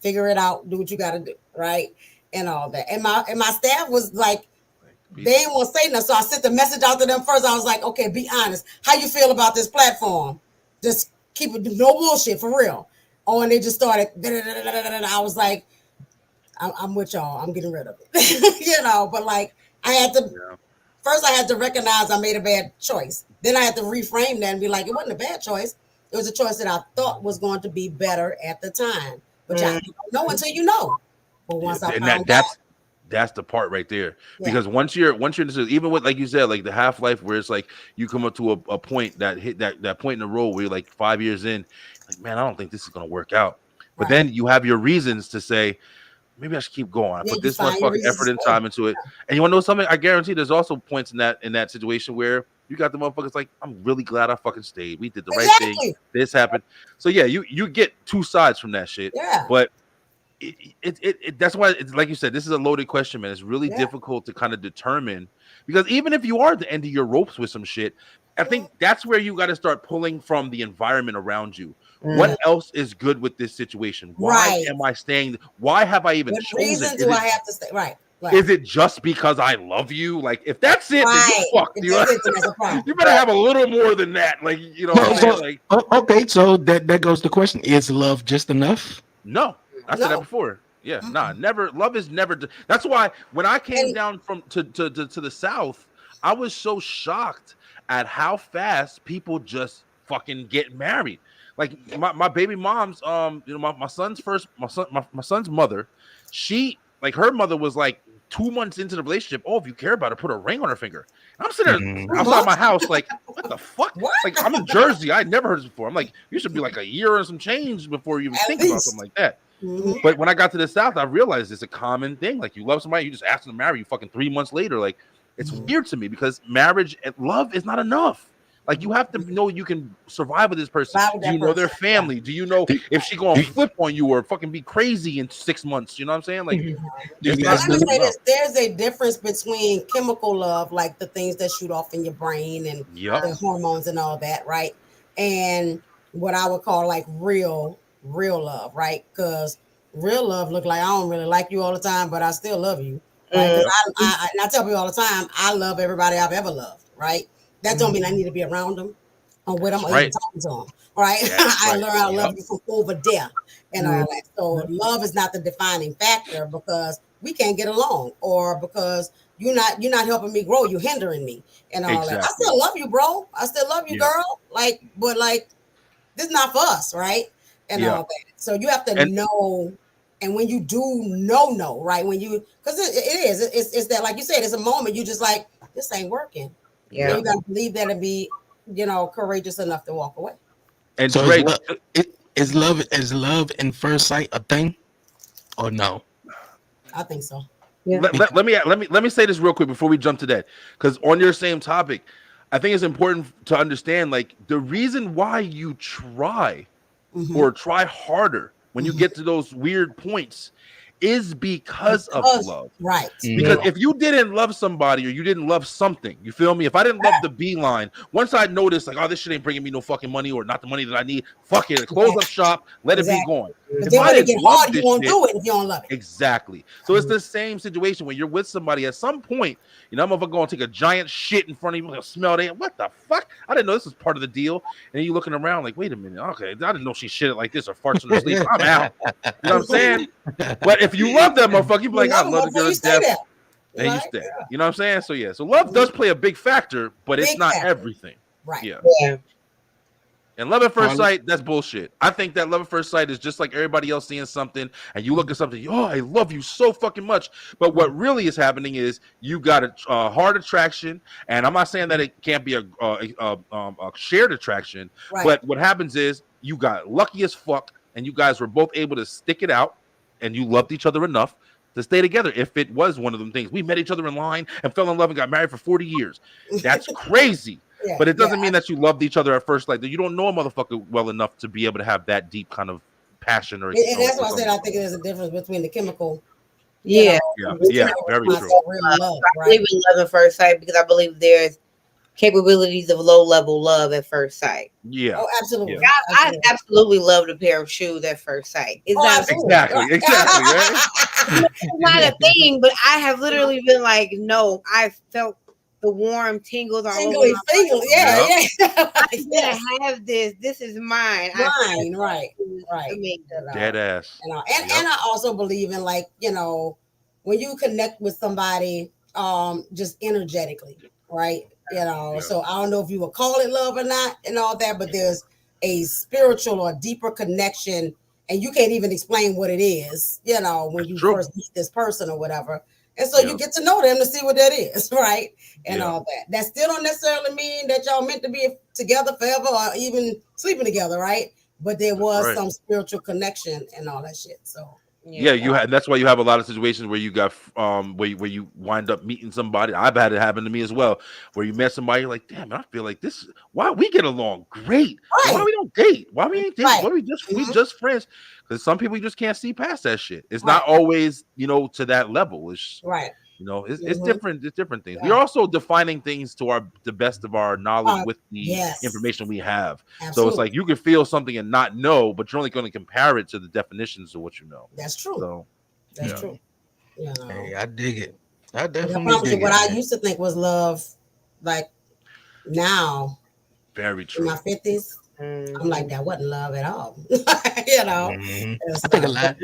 figure it out, do what you gotta do, right? And all that. And my staff was like, they didn't want to say nothing. So I sent the message out to them first. I was like, okay, be honest. How you feel about this platform? Just keep it, no bullshit, for real. Oh, and they just started. I was like, I'm with y'all. I'm getting rid of it. But like, I had to recognize I made a bad choice. Then I had to reframe that and be like, it wasn't a bad choice. It was a choice that I thought was going to be better at the time. But you don't know until you know. But once I found out. That's the part right there. Because once you're in this, even with, like you said, like the half-life where it's like you come up to a point that hit that point in the road where you're like 5 years in, like, man, I don't think this is gonna work out. But then you have your reasons to say, maybe I should keep going. I put this much fucking effort and time into it. And you want to know something? I guarantee there's also points in that situation where You got the motherfuckers like, I'm really glad I fucking stayed. We did the right thing. This happened. So yeah, you get two sides from that shit. Yeah. But that's why it's like you said, this is a loaded question, man. It's really difficult to kind of determine, because even if you are at the end of your ropes with some shit, I think that's where you got to start pulling from the environment around you. What else is good with this situation? Why am I staying? Why have I even what chosen? reason do I have to stay? Right. Is it just because I love you? Like, if that's it, then you fucked. You better have a little more than that. Like, you know what I'm saying? Like, okay, so that goes the question: is love just enough? No, I said that before. Yeah, nah, never. Love is never. That's why when I came down from to the South, I was so shocked at how fast people just fucking get married. Like my baby mom's, my son's mother, she, like, her mother was like 2 months into the relationship. Oh, if you care about her, put a ring on her finger. And I'm sitting there outside my house, like, what the fuck? Like, I'm in Jersey. I never heard this before. I'm like, you should be like a year and some change before you even think about something like that. But when I got to the South, I realized it's a common thing. Like, you love somebody, you just ask them to marry you fucking 3 months later. Like, it's weird to me because marriage and love is not enough. Like, you have to know you can survive with this person. Do you know their family? Do you know if she gonna flip on you or fucking be crazy in 6 months? You know what I'm saying? Like, let me say this: there's a difference between chemical love, like the things that shoot off in your brain and the hormones and all that, right? And what I would call like real love, right? Because real love look like I don't really like you all the time, but I still love you. Right? And I tell people all the time, I love everybody I've ever loved, right? That don't mean I need to be around them or with them or even talking to them, right? I learned I love you from over there and all that. So love is not the defining factor because we can't get along or because you're not helping me grow, you're hindering me and all that. I still love you, bro. I still love you, girl. Like, but like, this is not for us, right? And all that. So you have to know. And when you do know, right? When you, because it's that, like you said, it's a moment you just like, this ain't working. Yeah, you gotta believe that and be, courageous enough to walk away. And so is love in first sight a thing, or no? I think so. Yeah. Let me say this real quick before we jump to that, because on your same topic, I think it's important to understand, like, the reason why you try or try harder when you get to those weird points is because of love. Right. Because if you didn't love somebody or you didn't love something, you feel me? If I didn't love the Beeline, once I noticed, like, oh, this shit ain't bringing me no fucking money or not the money that I need, fuck it. Close up shop, let it be going. But then when it get hard, you won't do it if you don't love it. Exactly. So it's the same situation when you're with somebody. At some point, I'm going to take a giant shit in front of you, smell it. What the fuck? I didn't know this was part of the deal. And then you're looking around like, wait a minute. Okay, I didn't know she shit it like this or farts in her sleep. I'm out. You know what I'm saying? But if you love that motherfucker, you be like, I love the girl to death. And you stay. You know what I'm saying? So yeah. So love does play a big factor, but it's not everything. Right. Yeah. And love at first sight, that's bullshit. I think that love at first sight is just like everybody else seeing something and you look at something, oh, I love you so fucking much. But what really is happening is you got a hard attraction, and I'm not saying that it can't be a shared attraction, but what happens is you got lucky as fuck and you guys were both able to stick it out and you loved each other enough to stay together. If it was one of them things, we met each other in line and fell in love and got married for 40 years. That's crazy. But it doesn't mean that you loved each other at first. Like, you don't know a motherfucker well enough to be able to have that deep kind of passion. And that's why I said I think there's a difference between the chemical. Very true. I believe in love at first sight because I believe there's capabilities of low-level love at first sight. Yeah. Oh, absolutely. Yeah. I absolutely loved a pair of shoes at first sight. It's not exactly. Right? It's not a thing, but I have literally been like, no, I felt the warm tingles all over my body. I gotta have this. This is mine. Right. Dead ass. And I also believe in, like, when you connect with somebody, just energetically, right? So I don't know if you would call it love or not and all that, but there's a spiritual or deeper connection, and you can't even explain what it is, when you first meet this person or whatever. And so you get to know them to see what that is, right? And all that. That still don't necessarily mean that y'all meant to be together forever or even sleeping together, right? But there was some spiritual connection and all that shit. So Yeah, you had. That's why you have a lot of situations where you got where you wind up meeting somebody. I've had it happen to me as well, where you met somebody, you're like, damn, I feel like this. Why we get along great? Right. Why we don't date? Why we ain't date? Right. Why we just friends? Because some people you just can't see past that shit. It's not always to that level. It's right. It's different. It's different things. We're also defining things to the best of our knowledge with the information we have. Absolutely. So it's like you can feel something and not know, but you're only going to compare it to the definitions of what you know. That's true. So that's true. Hey, I dig it. I definitely dig it. What I used to think was love, like now, very true. In my 50s, I'm like, that wasn't love at all. I think a lot.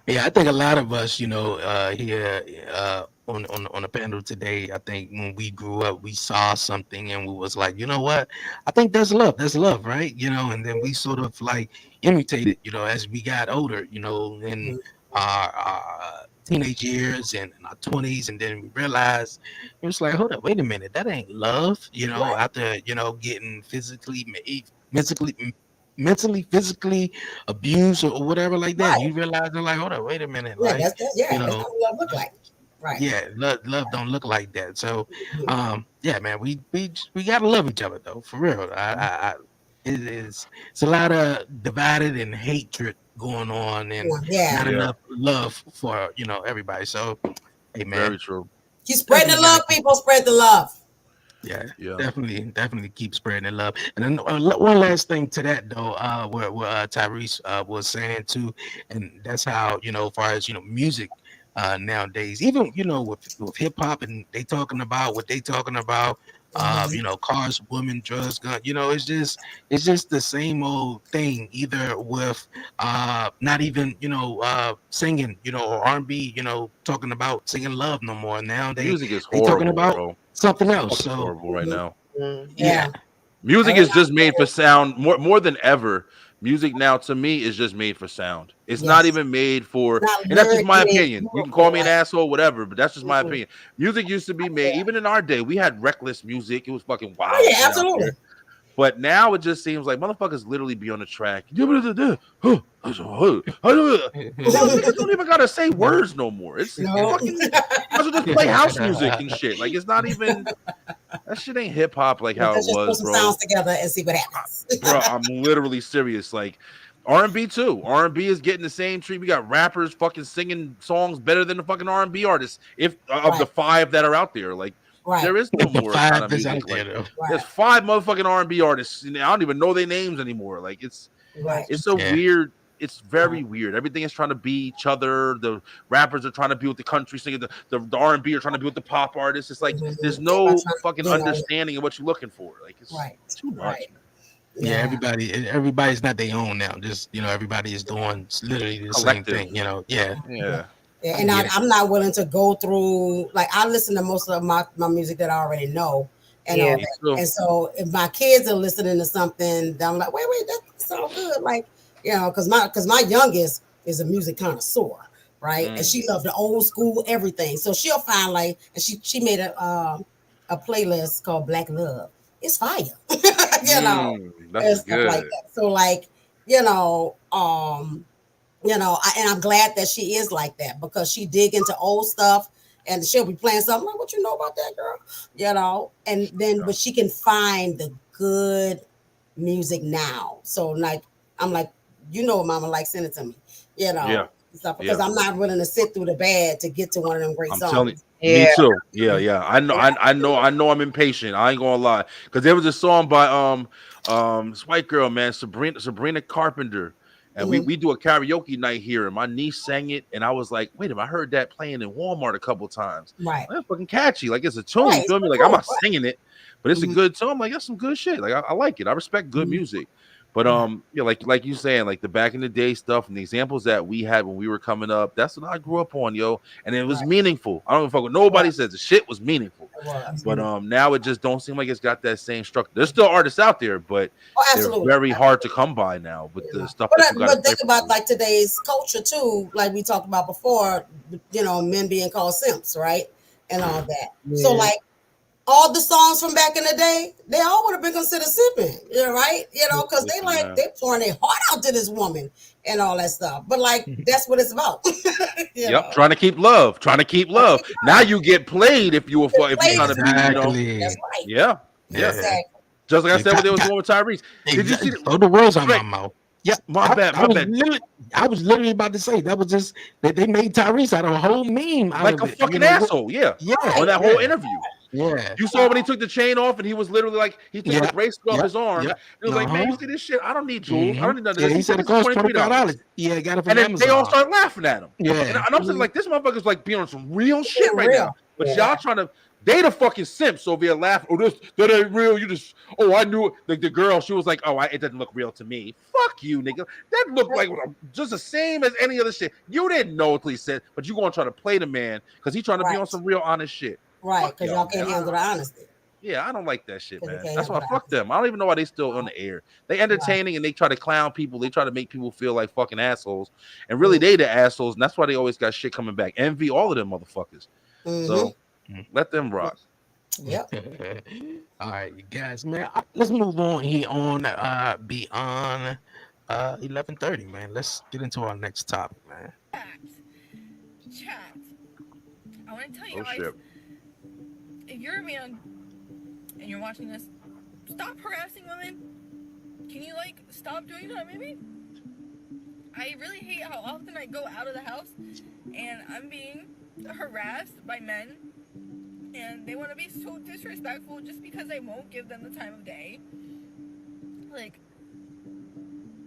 I think a lot of us, here on the panel today, I think when we grew up, we saw something and we was like, you know what? I think that's love. That's love, right? And then we sort of like imitated, as we got older, in our teenage years and in our 20s, and then we realized it was like, hold up, wait a minute, that ain't love, after getting mentally, physically abused or whatever like that. You realize they're like, hold on, wait a minute, that's what love look like. Right. Yeah, love don't look like that. So man, we gotta love each other though, for real. It's a lot of divided and hatred going on, and not enough love for everybody. So hey man, very true. Keep spreading the love, people. Spread the love. Yeah, definitely keep spreading the love. And then one last thing to that though, where Tyrese was saying too, and that's how as far as music nowadays, even with hip hop, and they talking about what they talking about, cars, women, drugs, gun. It's just the same old thing. Either with not even singing, or R&B, talking about singing love no more. Now music is they horrible, talking about bro. something else. So horrible right now. Yeah. Music is just made for sound more than ever. Music now to me is just made for sound. It's not even made for, and that's just my opinion. You can call me an asshole, whatever, but that's just my opinion. Music used to be made, even in our day, we had reckless music. It was fucking wild. Oh, yeah, absolutely. But now it just seems like motherfuckers literally be on the track. Niggas don't even gotta say words no more. It's fucking, just play house music and shit. Like it's not even, that shit ain't hip hop like how it was, put some bro. sounds together and see what happens. Bro, I'm literally serious. Like R&B too. R&B is getting the same treat. We got rappers fucking singing songs better than the fucking R&B artists. If of the 5 that are out there, like. There is no more kind of music. There's 5 motherfucking R&B artists. And I don't even know their names anymore. Like it's so weird. It's very weird. Everything is trying to be each other. The rappers are trying to be with the country singers. The R&B are trying to be with the pop artists. It's like there's no fucking understanding of what you're looking for. Like it's too much. Yeah, everybody's not their own now. Just everybody is doing literally the same thing. Yeah. And I'm not willing to go through, like I listen to most of my music that I already know and all that. And so if my kids are listening to something, I'm like, wait, that sounds good. Like, because my youngest is a music connoisseur, right? And she loved the old school everything. So she'll find like, and she made a playlist called Black Love. It's fire. That's good. Like that. So like, and I'm glad that she is like that because she dig into old stuff and she'll be playing something like, what you know about that girl, and then, but she can find the good music now. So like, I'm like, mama, like send it to me, stuff, because I'm not willing to sit through the bad to get to one of them great songs. Me too. Yeah. I know I'm impatient. I ain't gonna lie. Cause there was a song by this white girl, man, Sabrina Carpenter. And we do a karaoke night here, and my niece sang it, and I was like, "Wait a minute, I heard that playing in Walmart a couple times. Right, that's fucking catchy. Like it's a tune. You feel me? Like I'm not singing it, but it's a good tune. Like that's some good shit. Like I like it. I respect good music. But like you saying, like the back in the day stuff and the examples that we had when we were coming up, that's what I grew up on, yo. And it was meaningful. I don't fuck with nobody says the shit was meaningful. But now it just don't seem like it's got that same structure. There's still artists out there, but they're very hard to come by now with the stuff. But think about like today's culture too, like we talked about before, men being called simps, right? And all that. So like all the songs from back in the day, they all would have been considered simping, right? Because they pouring their heart out to this woman and all that stuff. But like, that's what it's about. Yep, trying to keep love. Now you get played if you trying to be, That's right. Yeah. Exactly. Just like I said, when they was going with Tyrese. Did you see the words on my mouth? Yeah, my bad. I was literally about to say that was just that they made Tyrese out of a whole meme, like a fucking asshole. Yeah, on that whole interview. Yeah, you saw when he took the chain off and he was literally like he took the bracelet off his arm. He was like, "Man, you see this shit? I don't need jewels. I don't need none of this." He said it cost $25. Yeah, got it from Amazon. And then Amazon. they all start laughing at him. Yeah, and I'm saying like this motherfucker's like being on some real shit right now. But y'all trying to. They the fucking simps over here laughing. Oh, that ain't real. You just, I knew it. Like the girl, she was like, it doesn't look real to me. Fuck you, nigga. That looked like just the same as any other shit. You didn't know what he said, but you gonna try to play the man because he's trying to be on some real honest shit. Right, because y'all can't handle the honesty. Yeah, I don't like that shit, man. That's why fuck them. I don't even know why they still on the air. They entertaining and they try to clown people. They try to make people feel like fucking assholes, and really they the assholes. And that's why they always got shit coming back. Envy all of them motherfuckers. So. Let them rock. Yep. All right, you guys, man. Let's move on here on beyond 11:30, man. Let's get into our next topic, man. Chat. I want to tell you guys, if you're a man and you're watching this, stop harassing women. Can you stop doing that, maybe? I really hate how often I go out of the house and I'm being harassed by men. And they want to be so disrespectful just because I won't give them the time of day. Like,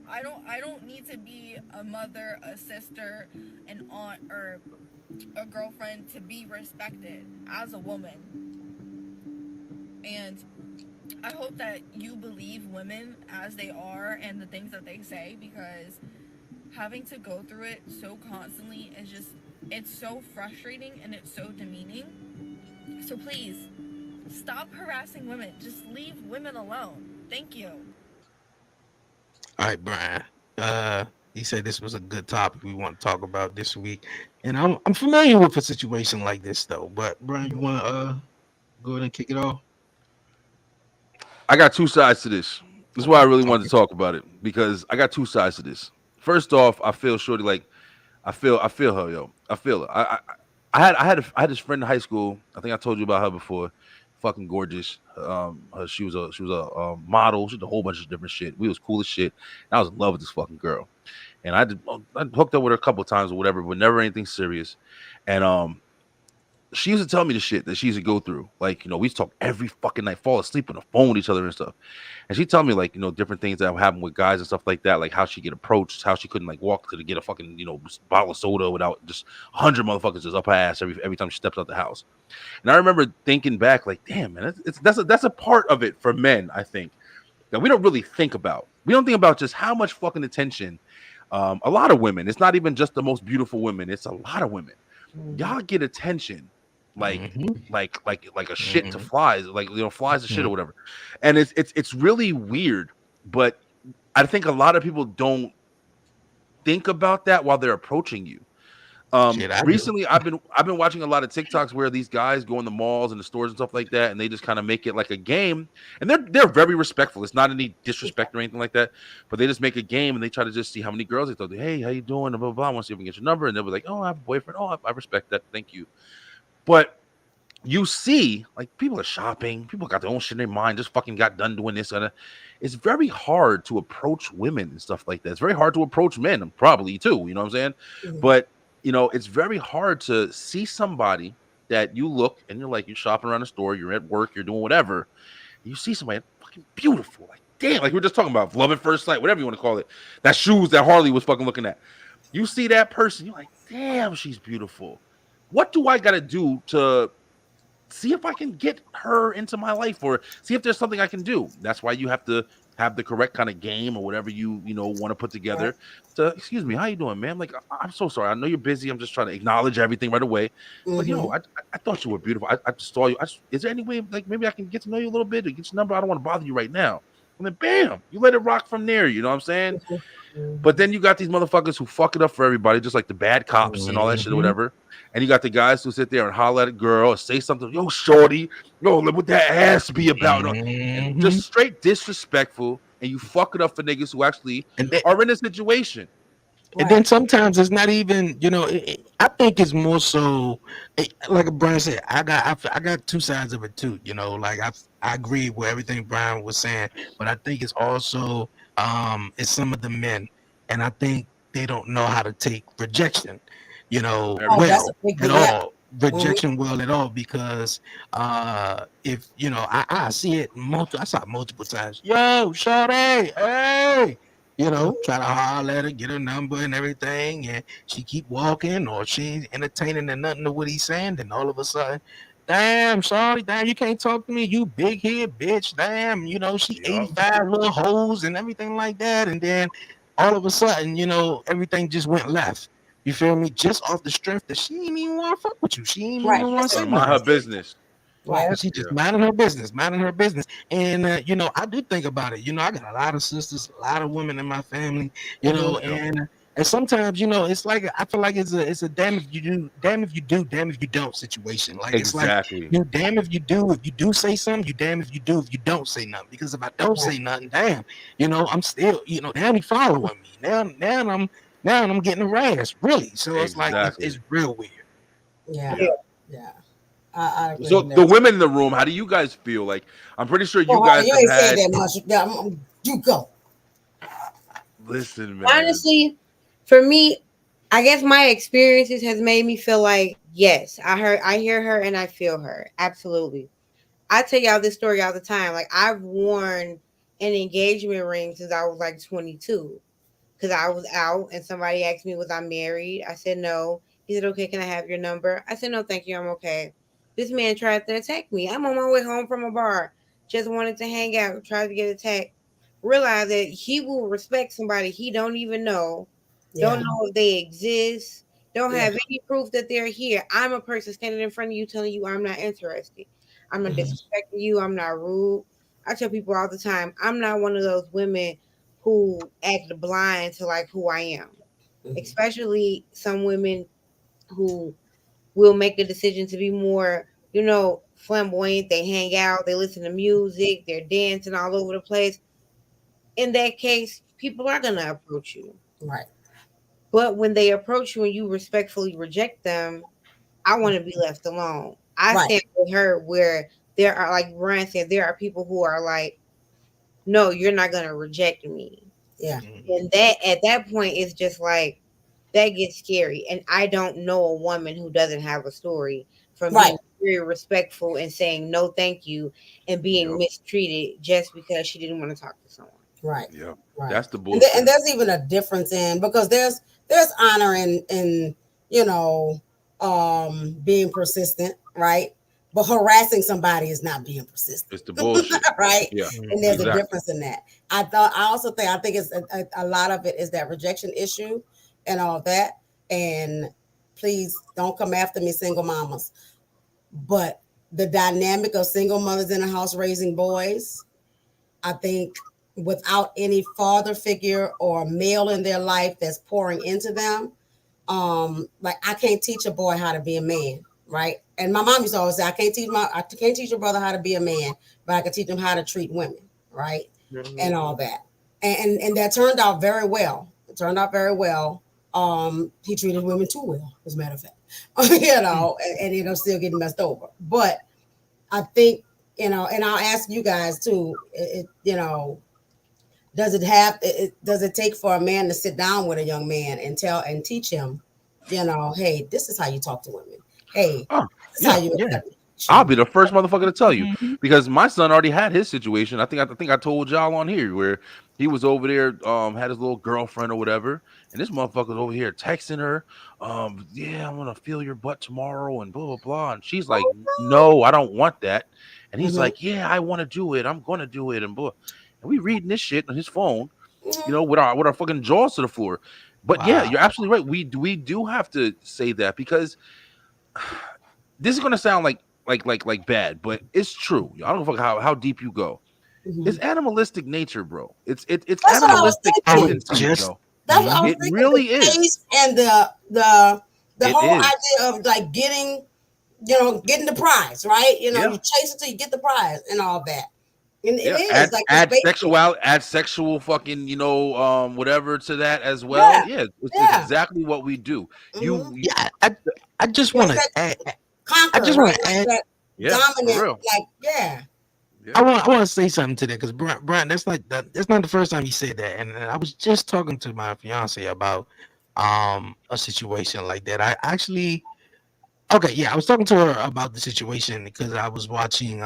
I don't need to be a mother, a sister, an aunt, or a girlfriend to be respected as a woman. And I hope that you believe women as they are and the things that they say, because having to go through it so constantly is just, it's so frustrating and it's so demeaning. So please, stop harassing women. Just leave women alone. Thank you. All right, Brian. He said this was a good topic we want to talk about this week. And I'm familiar with a situation like this, though. But, Brian, you want to go ahead and kick it off? I got two sides to this. This is why I really wanted to talk about it, because I got two sides to this. First off, I feel Shorty like, I feel her, yo. I feel her. I had this friend in high school. I think I told you about her before. Fucking gorgeous. She was a model. She did a whole bunch of different shit. We was cool as shit. And I was in love with this fucking girl. And I hooked up with her a couple of times or whatever, but never anything serious. And she used to tell me the shit that she used to go through. Like, we used to talk every fucking night, fall asleep on the phone with each other and stuff. And she'd tell me, like, different things that happen with guys and stuff like that, like how she get approached, how she couldn't, like, walk to get a fucking, bottle of soda without just 100 motherfuckers just up her ass every time she steps out the house. And I remember thinking back, like, damn, man, that's a part of it for men, I think, that we don't really think about. We don't think about just how much fucking attention a lot of women, it's not even just the most beautiful women, it's a lot of women. Y'all get attention. Like a shit to flies, like flies to shit or whatever, and it's really weird. But I think a lot of people don't think about that while they're approaching you. Recently, I've been watching a lot of TikToks where these guys go in the malls and the stores and stuff like that, and they just kind of make it like a game, and they're very respectful. It's not any disrespect or anything like that, but they just make a game and they try to just see how many girls they thought. Hey, how you doing? Blah blah blah. I want to see if we can get your number, and they'll be like, oh, I have a boyfriend. Oh, I respect that. Thank you. But you see, like, people are shopping, people got their own shit in their mind, just fucking got done doing this. And it's very hard to approach women and stuff like that. It's very hard to approach men, probably too, you know what I'm saying? Mm-hmm. But, it's very hard to see somebody that you look and you're like, you're shopping around the store, you're at work, you're doing whatever. You see somebody fucking beautiful, like, damn, like we were just talking about love at first sight, whatever you want to call it. That shoes that Harley was fucking looking at. You see that person, you're like, damn, she's beautiful. What do I got to do to see if I can get her into my life or see if there's something I can do? That's why you have to have the correct kind of game or whatever you want to put together. To, excuse me, how you doing, man? Like, I'm so sorry. I know you're busy. I'm just trying to acknowledge everything right away. Mm-hmm. But I thought you were beautiful. I just saw you. Is there any way, like, maybe I can get to know you a little bit or get your number? I don't want to bother you right now. And then bam, you let it rock from there. You know what I'm saying? Mm-hmm. But then you got these motherfuckers who fuck it up for everybody, just like the bad cops and all that shit or whatever. And you got the guys who sit there and holler at a girl or say something, yo, shorty, yo, look what that ass be about. And just straight disrespectful. And you fuck it up for niggas who actually are in a situation. And then sometimes it's not even, you know, I think it's more so, like Brian said, I got two sides of it too, you know, like I agree with everything Brian was saying, but I think it's also, it's some of the men, and I think they don't know how to take rejection, you know, rejection well at all, because if, you know, I see it I saw it multiple times. Yo, shawty, hey. You know, try to holler at her, get her number and everything, and she keep walking, or she ain't entertaining and nothing to what he's saying. Then all of a sudden, damn, sorry, damn, you can't talk to me, you big head bitch, damn, you know, she 85 little hoes and everything like that. And then all of a sudden, you know, everything just went left. You feel me? Just off the strength that she ain't even want to fuck with you. She ain't even want to say mind her business. Right. She just minding her business. And, you know, I do think about it. You know, I got a lot of sisters, a lot of women in my family, you know, and sometimes, you know, it's like, I feel like it's a damn if you do, damn if you don't situation. Like, it's like, you damn if you do say something, you damn if you do, if you don't say nothing. Because if I don't say nothing, damn, you know, I'm still, you know, now he following me. Now I'm getting a rash, really. So it's like, it's real weird. Yeah. So the women in the room, how do you guys feel? Like, I'm pretty sure you guys ain't said that much. You go. Listen, man. Honestly, for me, I guess my experiences has made me feel like, yes, I hear her and I feel her. Absolutely. I tell y'all this story all the time. Like, I've worn an engagement ring since I was like 22, because I was out and somebody asked me, was I married? I said no. He said, okay, can I have your number? I said, no, thank you, I'm okay. This man tried to attack me. I'm on my way home from a bar. Just wanted to hang out. Tried to get attacked. Realize that he will respect somebody he don't even know. Don't know if they exist. Don't have any proof that they're here. I'm a person standing in front of you telling you I'm not interested. I'm not disrespecting you. I'm not rude. I tell people all the time, I'm not one of those women who act blind to like who I am. Especially some women who will make a decision to be more, you know, flamboyant. They hang out, they listen to music, they're dancing all over the place. In that case, people are going to approach you. Right. But when they approach you and you respectfully reject them, I want to be left alone. I stand with her where there are, like Brian said, there are people who are like, no, you're not going to reject me. Yeah. And that at that point, it's just like, that gets scary. And I don't know a woman who doesn't have a story from being very respectful and saying no thank you and being mistreated just because she didn't want to talk to someone. Right. Yeah. Right. That's the bullshit. And there's even a difference in, because there's honor in you know, being persistent, right? But harassing somebody is not being persistent. It's the bullshit. Right? Yeah. And there's a difference in that. I think it's a lot of it is that rejection issue and all that. And please don't come after me, single mamas. But the dynamic of single mothers in a house raising boys, I think without any father figure or male in their life that's pouring into them, like I can't teach a boy how to be a man, right? And my mom used to always say, I can't teach your brother how to be a man, but I can teach him how to treat women, right? Mm-hmm. And all that. And that turned out very well. It turned out very well. He treated women too well, as a matter of fact, you know, and you know, still getting messed over. But I think, you know, and I'll ask you guys too, you know, does it take for a man to sit down with a young man and teach him, you know, hey, this is how you talk to women. Hey, this is how you. I'll be the first motherfucker to tell you, because my son already had his situation. I think I told y'all on here where he was over there, had his little girlfriend or whatever, and this motherfucker's over here texting her, yeah, I'm gonna feel your butt tomorrow and blah blah blah, and she's like, no, I don't want that, and he's like, yeah, I want to do it, I'm gonna do it, and blah, and we reading this shit on his phone, you know, with our fucking jaws to the floor. But yeah, you're absolutely right. We do have to say that, because this is gonna sound like bad, but it's true. I don't know how deep you go. It's animalistic nature, bro. It's That's what I was animalistic thinking. tendencies, yo. That's what I was It thinking. really the is. taste and the It whole is. idea of like getting the prize, right? You Yeah. chase it till you get the prize and all that. And Yeah. it is Add, like add it's basic. add sexual fucking, whatever to that as well. Yeah, it's exactly what we do. Mhm. Yeah, I just Yes, want to that add. conquer, I just right? want to Like add. that Yeah, for dominant, real. like yeah. I want to say something to that because Brian, that's not the first time you said that, and I was just talking to my fiance about a situation like that. I actually, okay, yeah, I was talking to her about the situation because I was watching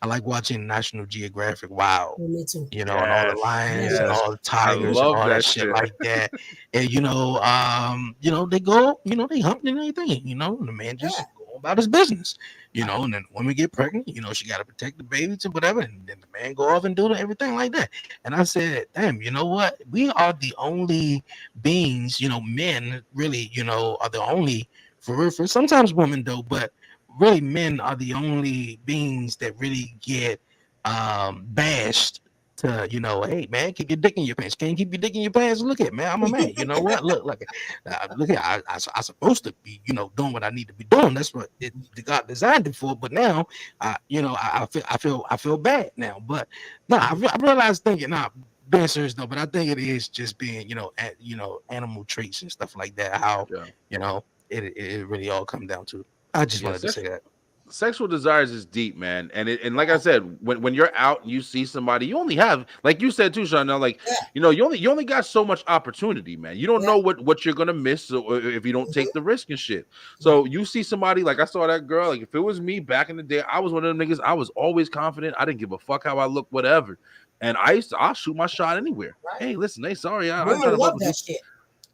I like watching National Geographic Wild, Me too. and all the Yes. lions and Yes. all the I tigers and love all that that shit shit. like that. And they go, they humping and everything, and the man just go about his business, and then the women get pregnant, she got to protect the babies and whatever, and then the man go off and do everything like that. And I said, damn, you know what? We are the only beings, men really, are the only for real. For sometimes women though, but really men are the only beings that really get bashed to, hey man, keep your dick in your pants. Can't you keep your dick in your pants? Look at man, I'm a man. You know what? Look at I supposed to be, doing what I need to be doing. That's what God designed it for. But now, I feel bad now. But no, I realized thinking now. Being serious though, but I think it is just being, animal traits and stuff like that. How, it really all comes down to. I just wanted to say that. Sexual desires is deep, man, and like I said, when you're out and you see somebody, you only have, like you said too, Sean. Now, like you only got so much opportunity, man. You don't know what you're gonna miss if you don't take the risk and shit. So you see somebody, like I saw that girl. Like if it was me back in the day, I was one of them niggas. I was always confident. I didn't give a fuck how I look, whatever. And I'll shoot my shot anywhere. Right. Hey, listen, hey, sorry, I'm trying to love that shit.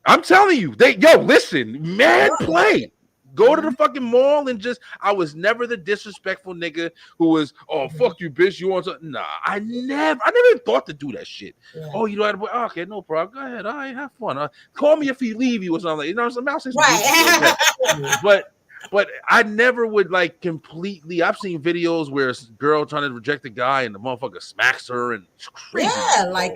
I'm telling you, listen, man, play. Go to the fucking mall and I was never the disrespectful nigga who was, oh, fuck you, bitch. You want to? Nah, I never even thought to do that shit. Yeah. Oh, you know, okay, no problem. Go ahead. All right, have fun. Call me if he leave you or something. You know what I'm saying? Right. But I never would like completely. I've seen videos where a girl trying to reject a guy and the motherfucker smacks her and crazy. Yeah, I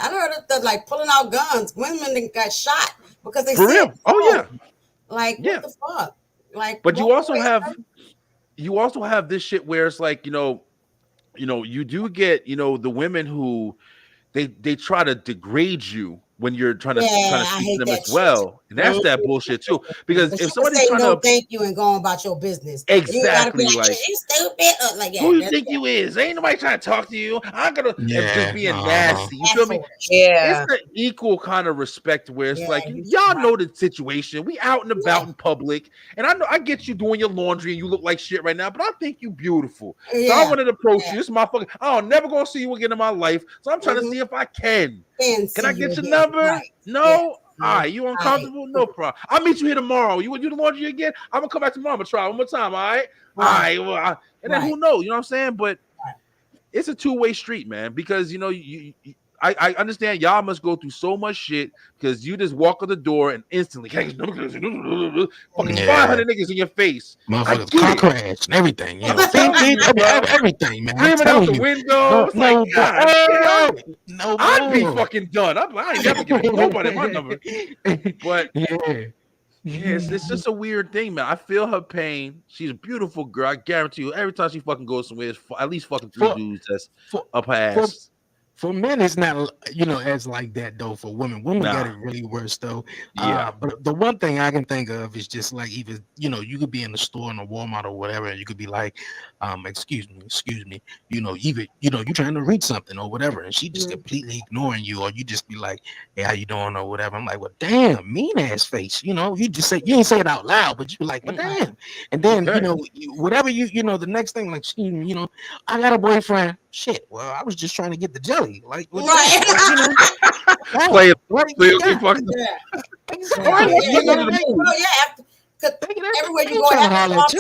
heard that like pulling out guns. Women got shot because they for said, real. Oh yeah. Like what the fuck? Like, but you also have this shit where it's like you do get the women who they try to degrade you when you're trying to speak to them as well, and that's that bullshit too. Because if somebody's trying to thank you and going about your business, exactly, you like you stupid, like who you think you is? Ain't nobody trying to talk to you. I'm gonna just being nasty. You feel me? Yeah, it's the equal kind of respect where it's like y'all know the situation. We out and about in public, and I know I get you doing your laundry and you look like shit right now, but I think you beautiful. So I wanted to approach you. This motherfucker, I'm never gonna see you again in my life. So I'm trying to see if I can. Can I get your number? Right. No. All right, you uncomfortable? No problem. I'll meet you here tomorrow. You want to do the laundry again? I'm gonna come back tomorrow. I'm gonna try one more time. All right. All right. Well, and then who knows? You know what I'm saying? But it's a two-way street, man. Because I understand y'all must go through so much shit because you just walk out the door and instantly fucking 500 niggas in your face. Motherfuckers car crash and everything. Everything, man. Screaming out the window. I'd be fucking done. I ain't never giving nobody my number. But it's just a weird thing, man. I feel her pain. She's a beautiful girl. I guarantee you, every time she fucking goes somewhere, it's at least fucking 3 dudes that's up her ass. For men, it's not, as like that, though. For women got it really worse, though. Yeah. But the one thing I can think of is just like even, you could be in the store in a Walmart or whatever, and you could be like, excuse me, even, you're trying to read something or whatever, and she just completely ignoring you, or you just be like, hey, how you doing or whatever. I'm like, well, damn, mean ass face. You just say, you ain't say it out loud, but you be like, well, damn. And then, whatever the next thing, like, excuse me, I got a boyfriend. Shit, well, I was just trying to get the jelly. Like, play it. Everywhere you go,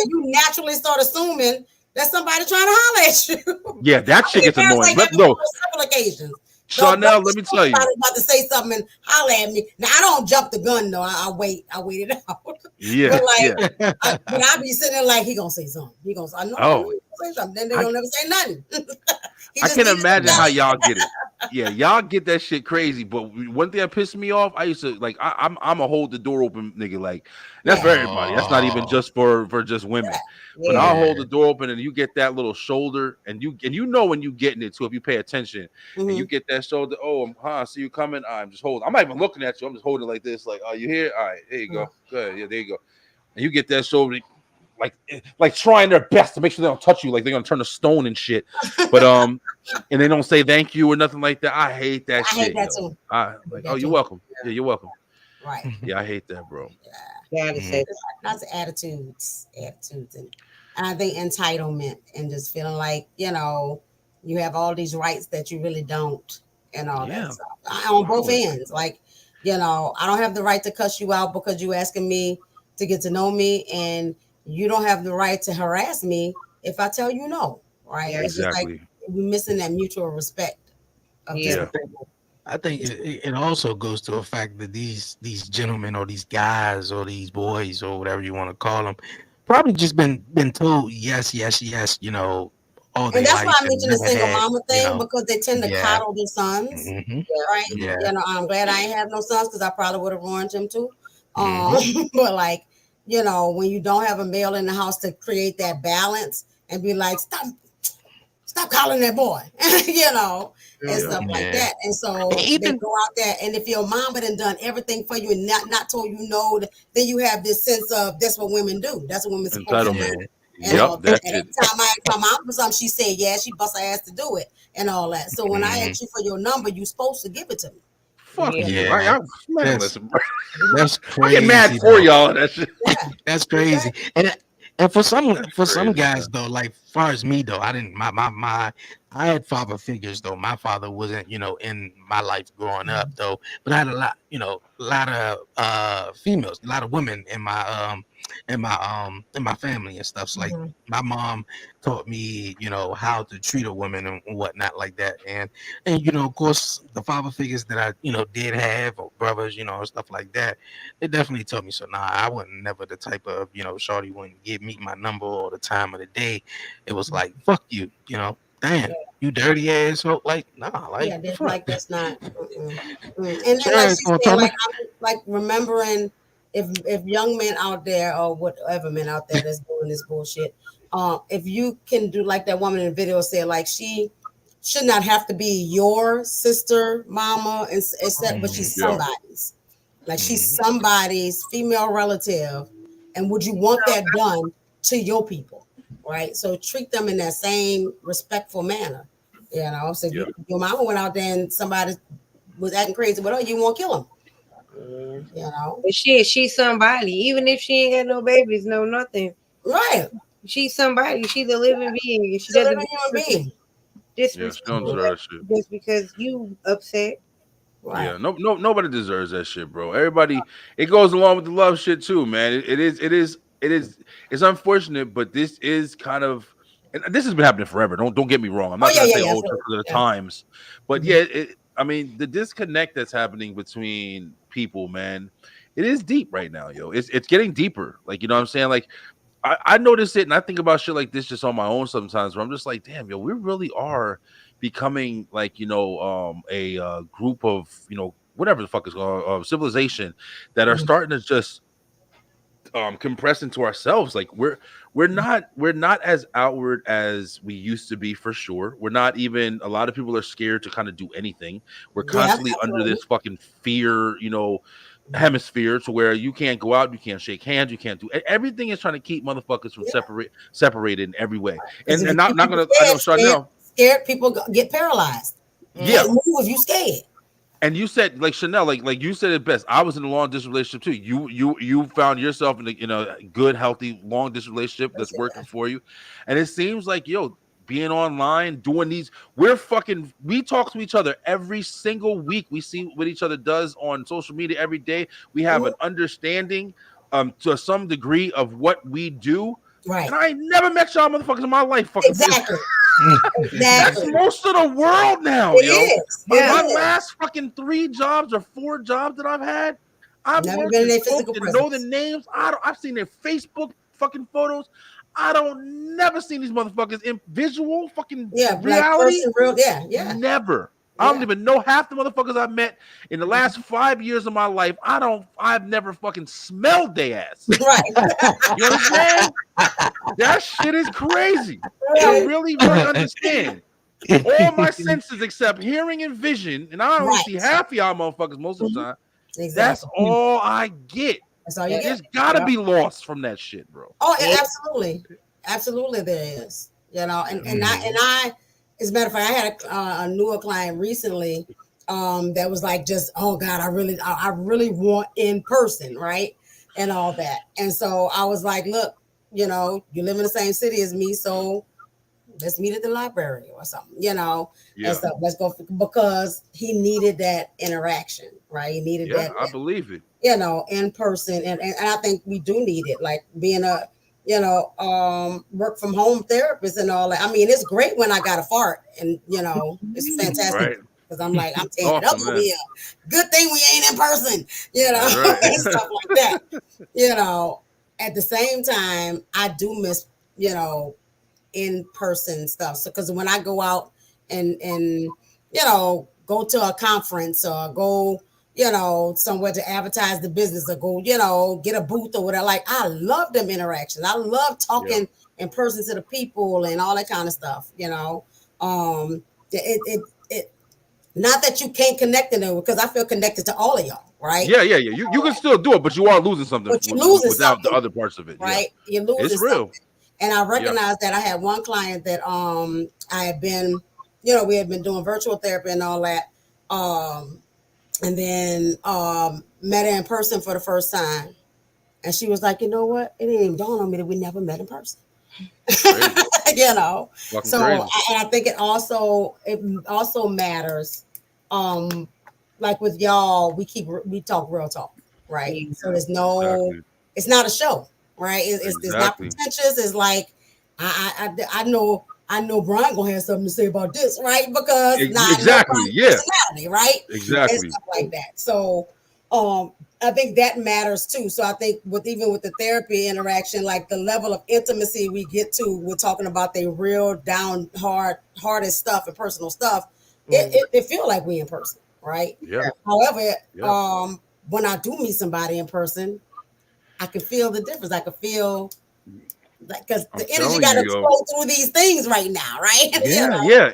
you naturally start assuming that somebody trying to holler at you. Yeah, that shit gets annoying. Like No, several occasions. Chanel, let me tell you. About to say something and holler at me. Now I don't jump the gun though. I wait it out. Yeah, but I be sitting there like he gonna say something. He gonna say, I know he's gonna say something. Then they don't never say nothing. I can't imagine how y'all get it. Yeah, y'all get that shit crazy. But one thing that pissed me off, I used to like. I'm a hold the door open nigga. Like that's for everybody. That's not even just for just women. But I'll hold the door open, and you get that little shoulder, and you know when you getting it too if you pay attention, and you get that shoulder. Oh, I see you coming. I'm just holding. I'm not even looking at you. I'm just holding like this. Like, oh, you here? All right, there you go. Good. Yeah, there you go. And you get that shoulder. Like trying their best to make sure they don't touch you, like they're gonna turn to stone and shit. But and they don't say thank you or nothing like that. I hate that shit. I hate that too. Oh, you're welcome. Yeah, you're welcome. Right. Yeah, I hate that, bro. Yeah. That's attitudes, and I think entitlement and just feeling like you have all these rights that you really don't, and all that stuff on both ends. Like, I don't have the right to cuss you out because you asking me to get to know me, and you don't have the right to harass me if I tell you no, right? Yeah, it's just like we're missing that mutual respect. I think it also goes to the fact that these gentlemen or these guys or these boys or whatever you want to call them probably just been told yes, all and that's why I mentioned the single mama thing, because they tend to coddle their sons, right? Yeah. I'm glad I ain't have no sons because I probably would have ruined them too. But like, when you don't have a male in the house to create that balance and be like, stop calling that boy, and stuff like that. And so they go out there, and if your mama done everything for you and not told you no, then you have this sense of that's what women do. That's what women supposed to do. And every time I asked my mom for something, she said, yeah, she bust her ass to do it and all that. So when I asked you for your number, you supposed to give it to me. Fuck you. That's crazy. I get mad for y'all. That's crazy. And for some guys though, like far as me though, I didn't I had father figures though. My father wasn't, in my life growing up though, but I had a lot of females, a lot of women in my family and stuff. So like my mom taught me, how to treat a woman and whatnot like that. And of course the father figures that I, did have, or brothers, and stuff like that, they definitely taught me. So I wasn't never the type of, shorty wouldn't give me my number or the time of the day. It was like, fuck you, damn, you dirty asshole. Like, nah, like, that's not. And like she said, like remembering if young men out there or whatever men out there that's doing this bullshit, if you can do like that woman in the video said, like she should not have to be your sister, mama, but she's somebody's. Like she's somebody's female relative, and would you want that done to your people? Right, so treat them in that same respectful manner, So if your mama went out there and somebody was acting crazy with her, you won't kill him. But she's somebody, even if she ain't got no babies, no nothing. Right, she's somebody. She's a living being. She doesn't just because you upset. Right. Yeah, nobody deserves that shit, bro. Everybody, it goes along with the love shit too, man. It's unfortunate, but this is kind of, and this has been happening forever. Don't get me wrong. I'm not gonna say just because of the times, but I mean, the disconnect that's happening between people, man, it is deep right now, yo. It's getting deeper. Like, you know what I'm saying? Like, I notice it, and I think about shit like this just on my own sometimes, where I'm just like, damn, yo, we really are becoming like, a group of, whatever the fuck is called, civilization that are starting to just compress into ourselves. Like we're not as outward as we used to be, for sure. We're not even, a lot of people are scared to kind of do anything. We're constantly under this fucking fear, hemisphere, to where you can't go out, you can't shake hands, you can't do everything. Is trying to keep motherfuckers from separated in every way. And not gonna, I know Chanel, scared people get paralyzed. Yeah, move if you scared. And you said, like Chanel, like you said it best. I was in a long distance relationship too. You found yourself in a good, healthy, long distance relationship that's working for you. And it seems like, being online, doing these, we talk to each other every single week. We see what each other does on social media every day. We have an understanding to some degree of what we do. Right. And I ain't never met y'all motherfuckers in my life. Fucking exactly. That's most of the world now. It is. My last fucking 3 jobs or 4 jobs that I've had, I've never been in their physical presence. Know the names. I've seen their Facebook fucking photos. I don't never seen these motherfuckers in visual fucking like reality. person, real, yeah. Never. I don't even know half the motherfuckers I've met in the last 5 years of my life. I've never fucking smelled their ass. Right. You understand? That shit is crazy. I really understand. All my senses except hearing and vision, and I only see half of y'all motherfuckers most of the time. Exactly. That's all I get. That's all you get. There's gotta be lost from that shit, bro. Oh, absolutely, there is. You know, and I, as a matter of fact, I had a newer client recently that was like, just, oh God, I really want in person, right, and all that. And so I was like, look, you know, you live in the same city as me, so let's meet at the library or something, you know, and stuff. Let's go, because he needed that interaction, right? He needed that. I believe it. You know, in person, and I think we do need it, like being a, you know, work from home therapist and all that. I mean, it's great when I got a fart, and you know, it's fantastic because I'm like, I'm taking it up over here. Good thing we ain't in person, you know, and stuff like that. You know, at the same time, I do miss, you know, in person stuff. So because when I go out and you know, go to a conference or go, you know, somewhere to advertise the business or go, you know, get a booth or whatever. Like, I love them interactions. I love talking in person to the people and all that kind of stuff, you know. It not that you can't connect to them, because I feel connected to all of y'all, right? Yeah. You can still do it, but you are losing something. But you're losing without something, the other parts of it, right? You're losing it's real. Something. And I recognize that I had one client that I had been, you know, we had been doing virtual therapy and all that. And then met her in person for the first time. And she was like, you know what? It didn't even dawn on me that we never met in person. You know? Fucking so, and I think it also matters. Like with y'all, we talk real talk, right? So there's it's not a show, right? It's not pretentious. It's like, I know Brian gonna have something to say about this, right? Because personality, right? Exactly, and stuff like that. So, I think that matters too. So I think even with the therapy interaction, like the level of intimacy we get to, we're talking about the real down hardest stuff and personal stuff. It feel like we in person, right? Yeah. However, when I do meet somebody in person, I can feel the difference. I can feel. Because the energy got to flow through these things right now, right?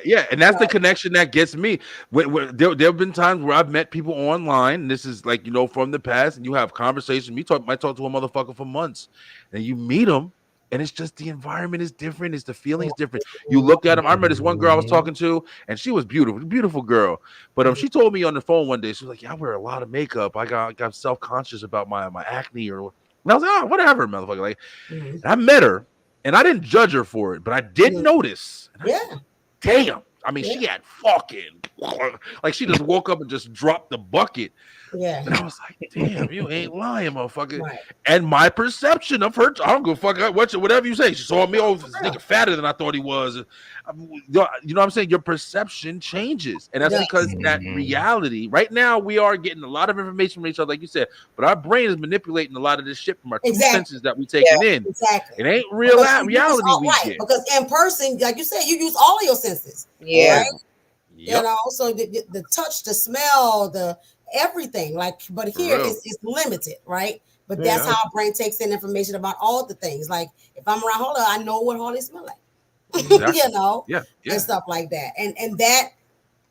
Yeah. And that's the connection that gets me. There have been times where I've met people online, and this is like, you know, from the past, and you have conversations. Might talk to a motherfucker for months, and you meet them, and it's just the environment is different. It's the feelings different. You look at them. I remember this one girl I was talking to, and she was beautiful girl. But she told me on the phone one day, she was like, "Yeah, I wear a lot of makeup. I got self-conscious about my acne or." And I was like, oh, whatever, motherfucker. Like, and I met her, and I didn't judge her for it, but I did notice. Damn. I mean, she had fucking, like, she just woke up and just dropped the bucket. Yeah. And I was like, damn, you ain't lying, motherfucker. Right. And my perception of her, I don't give a fuck, whatever you say. She saw me, this nigga fatter than I thought he was. You know what I'm saying? Your perception changes. And that's because that reality, right now, we are getting a lot of information from each other, like you said, but our brain is manipulating a lot of this shit from our two senses that we taking in. Exactly. It ain't real reality we get. Because in person, like you said, you use all of your senses. Yeah. Right? Yep. You know, so the touch, the smell, the everything, like, but here it's limited, right? But that's how our brain takes in information about all the things. Like, if I'm around Holly, I know what Holly smell like. Exactly. You know, and stuff like that, and that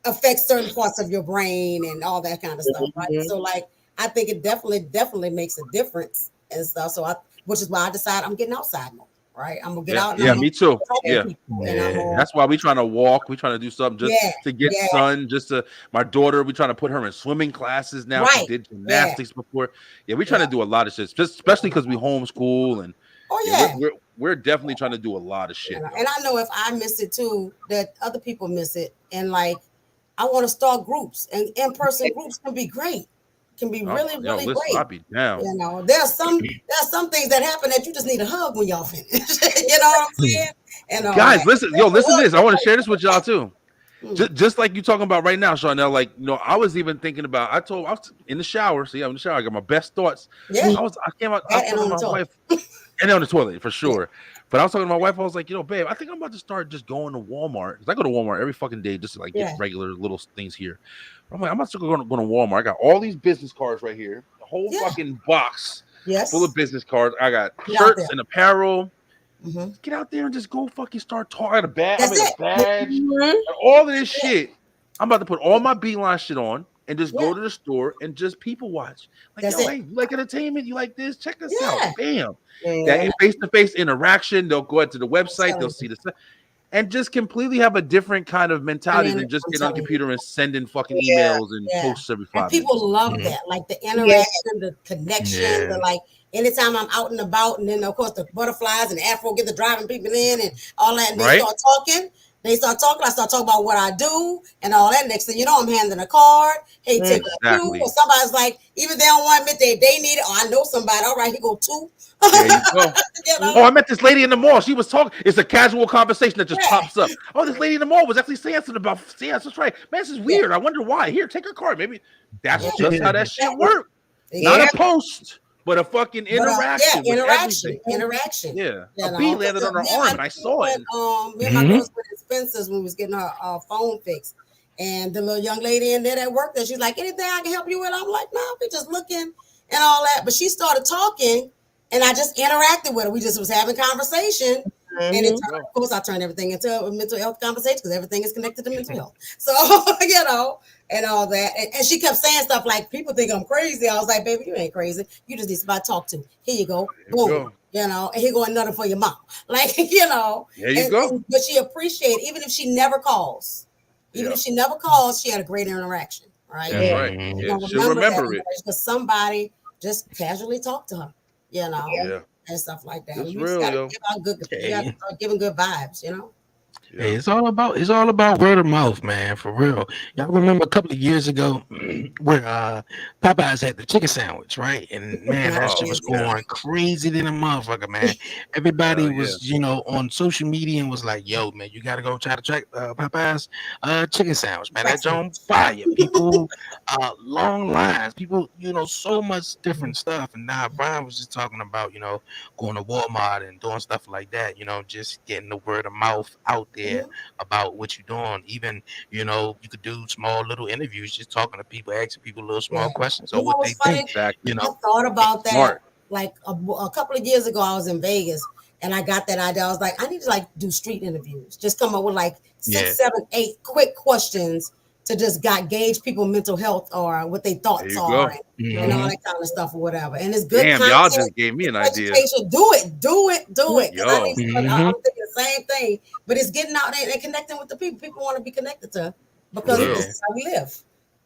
affects certain parts of your brain and all that kind of stuff, right? So, like, I think it definitely makes a difference and stuff. So, which is why I decided I'm getting outside more. Right, I'm gonna get out. Yeah, me too. That's why we trying to walk. We trying to do something just to get sun. My daughter, we trying to put her in swimming classes now. She did gymnastics before. Yeah, we trying to do a lot of shit, especially because we homeschool and. We're definitely trying to do a lot of shit. And I know if I miss it too, that other people miss it. And like, I want to start groups, and in-person groups can be great. Can be really great. I'll be down. You know, there's some things that happen that you just need a hug when y'all finish. You know what I'm saying? And guys, listen to this. I want to share this with y'all too. Just like you talking about right now, Charnel. Like, you know, I was even thinking about. I was in the shower. So I'm in the shower. I got my best thoughts. Yeah. I came out. I told my wife, and on the toilet for sure. But I was talking to my wife. I was like, babe, I think I'm about to start just going to Walmart because I go to Walmart every fucking day just to like get regular little things here. But I'm like, I'm about to go to Walmart. I got all these business cards right here, the whole fucking box full of business cards. I got shirts and apparel. Get out there and just go fucking start talking. I got a badge, and all of this shit. I'm about to put all my Beeline shit on and just go to the store and just people watch. Like, hey, you like entertainment? You like this? Check us out. Bam. That face-to-face interaction. They'll go out to the website. They'll see the stuff. And just completely have a different kind of mentality than just get on the computer and sending fucking emails and posts every 5 minutes. People love that. Like the interaction, the connection, the like anytime I'm out and about, and then of course the butterflies and Afro get the driving people in and all that, and they start talking. I start talking about what I do and all that. Next thing you know, I'm handing a card. Hey, take a two. Or somebody's like, even they don't want to admit they need it. Or I know somebody. All right, here go two. There you go. Oh, I met this lady in the mall. She was talking. It's a casual conversation that just pops up. Oh, this lady in the mall was actually saying something about. Yes, that's right. Man, this is weird. I wonder why. Here, take her card. Maybe that's just how that shit works. Not a post. But a fucking interaction. Interaction. Yeah. A bee landed on her arm and I saw it. Me and my girls went to Spencer's when we was getting our phone fixed. And the little young lady in there that worked there, she's like, anything I can help you with? I'm like, no, we're just looking and all that. But she started talking and I just interacted with her. We just was having conversation. And it turned, of course, I turned everything into a mental health conversation because everything is connected to mental health. So, and all that. And she kept saying stuff like, people think I'm crazy. I was like, baby, you ain't crazy. You just need somebody to talk to. Here you go. Boom. And here go another for your mom. Like, There you go. But she appreciated, even if she never calls. Even if she never calls, she had a great interaction. Right? That's right. Yeah, she'll remember it. Because somebody just casually talked to her, and stuff like that. It's you real, just gotta start giving good vibes, Hey, it's all about word of mouth, man, for real. Y'all remember a couple of years ago where Popeyes had the chicken sandwich, right? And man, that shit was going crazy than a motherfucker, man. Everybody was, on social media and was like, yo, man, you gotta go try to check Popeyes chicken sandwich, man. That's on fire. People, long lines, people, so much different stuff. And now Brian was just talking about, going to Walmart and doing stuff like that, just getting the word of mouth out there about what you're doing. Even you could do small little interviews, just talking to people, asking people little small questions or what they think. I thought about that like a couple of years ago. I was in Vegas and I got that idea. I was like, I need to do street interviews, just come up with 6, 7, 8 quick questions to just gauge people's mental health or what they thoughts are and all that kind of stuff or whatever. And it's good. Damn, y'all just gave me an idea. Do it. I'm thinking the same thing, but it's getting out there and connecting with the people. People want to be connected to because this is how we live.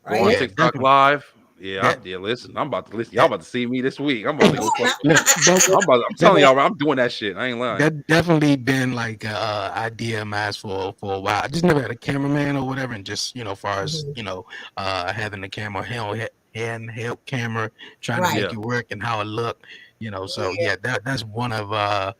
Right? Go on TikTok live. Yeah, listen, I'm about to listen. Y'all about to see me this week. I'm about to go. I'm telling y'all, I'm doing that shit. I ain't lying. That definitely been like idea of mine for a while. I just never had a cameraman or whatever, and just far as having the camera, handheld camera, trying to make it work and how it look. So that's one of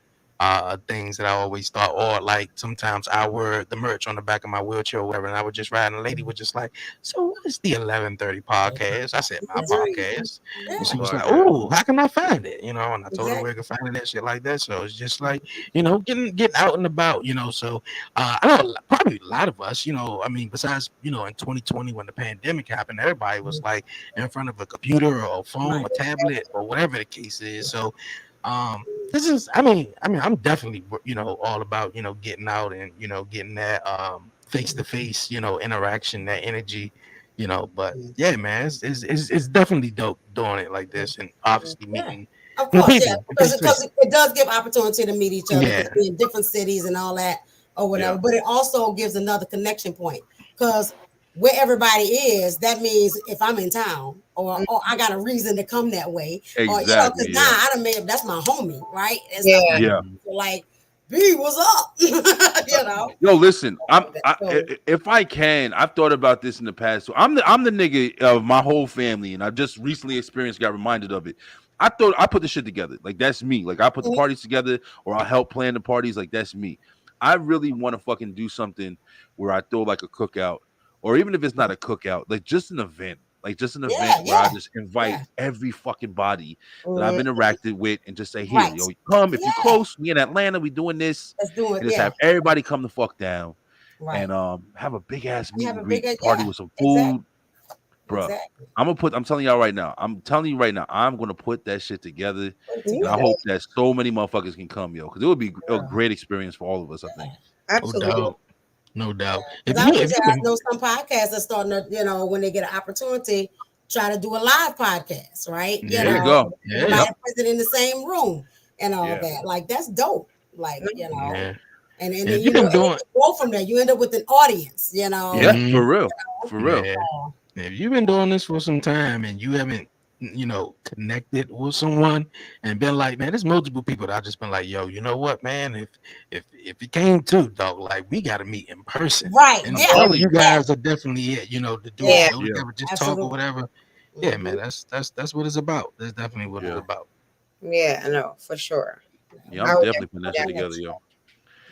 things that I always thought, or like sometimes I wear the merch on the back of my wheelchair or whatever, and I would just ride and a lady was just like, so what is the 1130 podcast? I said, my podcast. And she was like, oh, how can I find it? And I told her where I could find it and shit like that. So it's just like, getting out and about, so I know probably a lot of us, besides, in 2020 when the pandemic happened, everybody was like in front of a computer or a phone or tablet or whatever the case is. So this is, I'm definitely, all about, getting out and, getting that face-to-face, interaction, that energy, but yeah, man, it's definitely dope doing it like this and obviously meeting. Of course, because it does give opportunity to meet each other in different cities and all that or whatever, but it also gives another connection point because where everybody is, that means if I'm in town or I got a reason to come that way, or because I done made that's my homie, right? Like, B, what's up? Yo, listen, if I can, I've thought about this in the past. So I'm the nigga of my whole family, and I just recently got reminded of it. I thought I put the shit together, like that's me. Like I put the parties together, or I help plan the parties, like that's me. I really want to fucking do something where I throw like a cookout. Or even if it's not a cookout, like just an event, like just an event where I just invite every fucking body that I've interacted with and just say, here, yo, come if you're close. We in Atlanta, we doing this. Let's do it. And just have everybody come the fuck down and have a big ass meet and greet party with some food. Bro, I'm telling y'all right now. I'm gonna put that shit together. And I hope that so many motherfuckers can come, yo, because it would be a great experience for all of us, I think. Absolutely. No doubt. I know some podcasts are starting to, you know, when they get an opportunity, try to do a live podcast, right? There you go. Everybody present in the same room and all that. Like, that's dope. Like, you know. Yeah. And then you know, go from there. You end up with an audience, you know. Yeah, for real. For real. Yeah. If you've been doing this for some time and you haven't, you know, connected with someone and been like, man, there's multiple people that I've just been like, yo, you know what, man, if it came to, dog, like, we got to meet in person, right? And all of you guys are definitely it, you know, to do it, just absolutely. talk or whatever. Yeah, man, that's what it's about. That's definitely what it's about. Yeah, I know for sure. Yeah, I'm definitely putting that shit together, yo.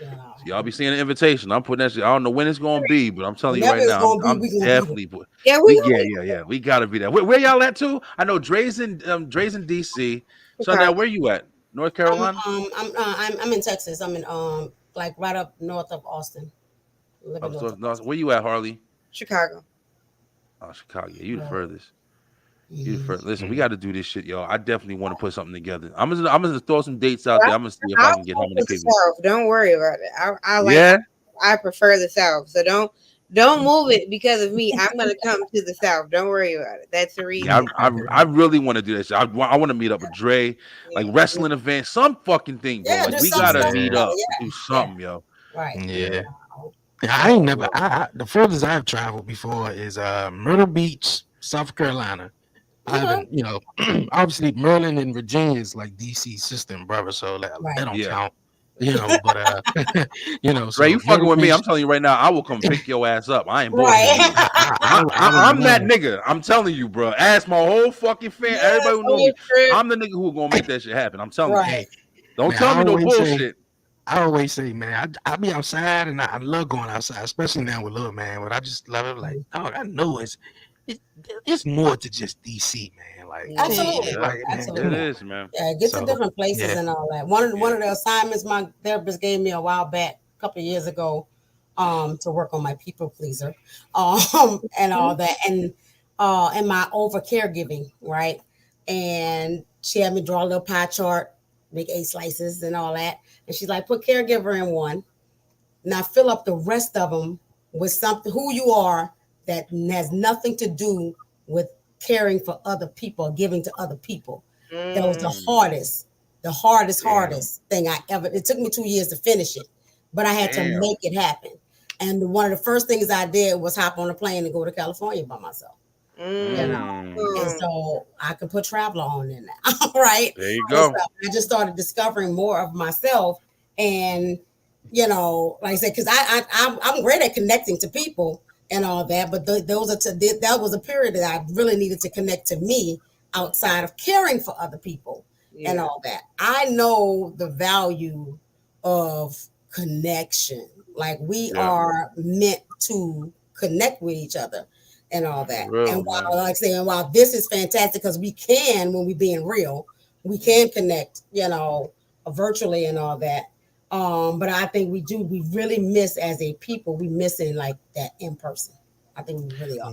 So y'all be seeing the invitation. I'm putting that shit. I don't know when it's gonna be, but I'm telling you right now, I'm definitely putting. Yeah, we gotta be there. Where y'all at too? I know Dre's in DC. So now, where you at? North Carolina? I'm in Texas. I'm in like right up north of Austin. Where you at, Harley? Chicago. Oh, Chicago. Yeah, you the furthest. Listen, we got to do this shit, y'all. I definitely want to put something together. I'm gonna throw some dates out there. I'm gonna see if I can get how many people. Don't worry about it. I prefer the South, so don't move it because of me. I'm gonna come to the South. Don't worry about it. That's the reason. Yeah, I really want to do this. I want to meet up with Dre, like wrestling event, some fucking thing, bro. Like we gotta meet up, do something, yo. Right. Yeah. I ain't never. The furthest I've traveled before is Myrtle Beach, South Carolina. I haven't, you know, obviously Maryland and Virginia is like DC system, brother. So that don't count, you know. But you know, so Ray, you fucking with me? I'm telling you right now, I will come pick your ass up. I ain't bullshitting. I'm that nigga. I'm telling you, bro. Ask my whole fucking fan. Everybody who knows me. I'm the nigga who gonna make that shit happen. I'm telling you. Hey, don't tell me no bullshit. I always say, man, I be outside and I love going outside, especially now with little man. But I just love it. Like, dog, I know it's more to just DC, man. Like, absolutely, it is, man. Yeah, get to different places and all that. One of the assignments my therapist gave me a while back, a couple of years ago, to work on my people pleaser, and all that, and my over caregiving, right? And she had me draw a little pie chart, make 8 slices and all that, and she's like, put caregiver in one, now fill up the rest of them with something who you are. That has nothing to do with caring for other people, giving to other people. That was the hardest thing I ever. It took me 2 years to finish it, but I had to make it happen. And one of the first things I did was hop on a plane and go to California by myself. You know, and so I could put Traveler on in now, right? There you go. I just started discovering more of myself, and you know, like I said, because I'm great at connecting to people. And all that, but that was a period that I really needed to connect to me outside of caring for other people and all that. I know the value of connection. Like we are meant to connect with each other and all that. And while this is fantastic because we can, when we're being real, we can connect, you know, virtually and all that. But I think we really miss as a people, we missing like that in person. I think we really are.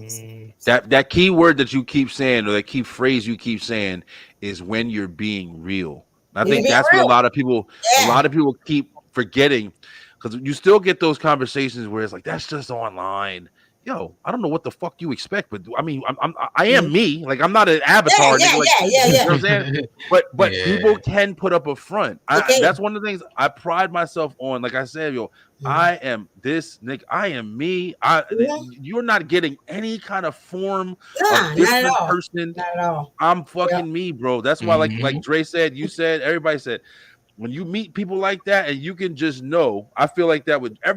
That key word that you keep saying, or that key phrase you keep saying, is when you're being real. I think that's what a lot of people keep forgetting, because you still get those conversations where it's like, that's just online. Yo, I don't know what the fuck you expect, but I mean, I am me. Like, I'm not an avatar. You know what I'm saying? But people can put up a front. That's one of the things I pride myself on. Like I said, yo, I am this nigga. I am me. You're not getting any kind of form of different person. Not at all. I'm fucking me, bro. That's why, like Dre said, you said, everybody said, when you meet people like that and you can just know, I feel like that with I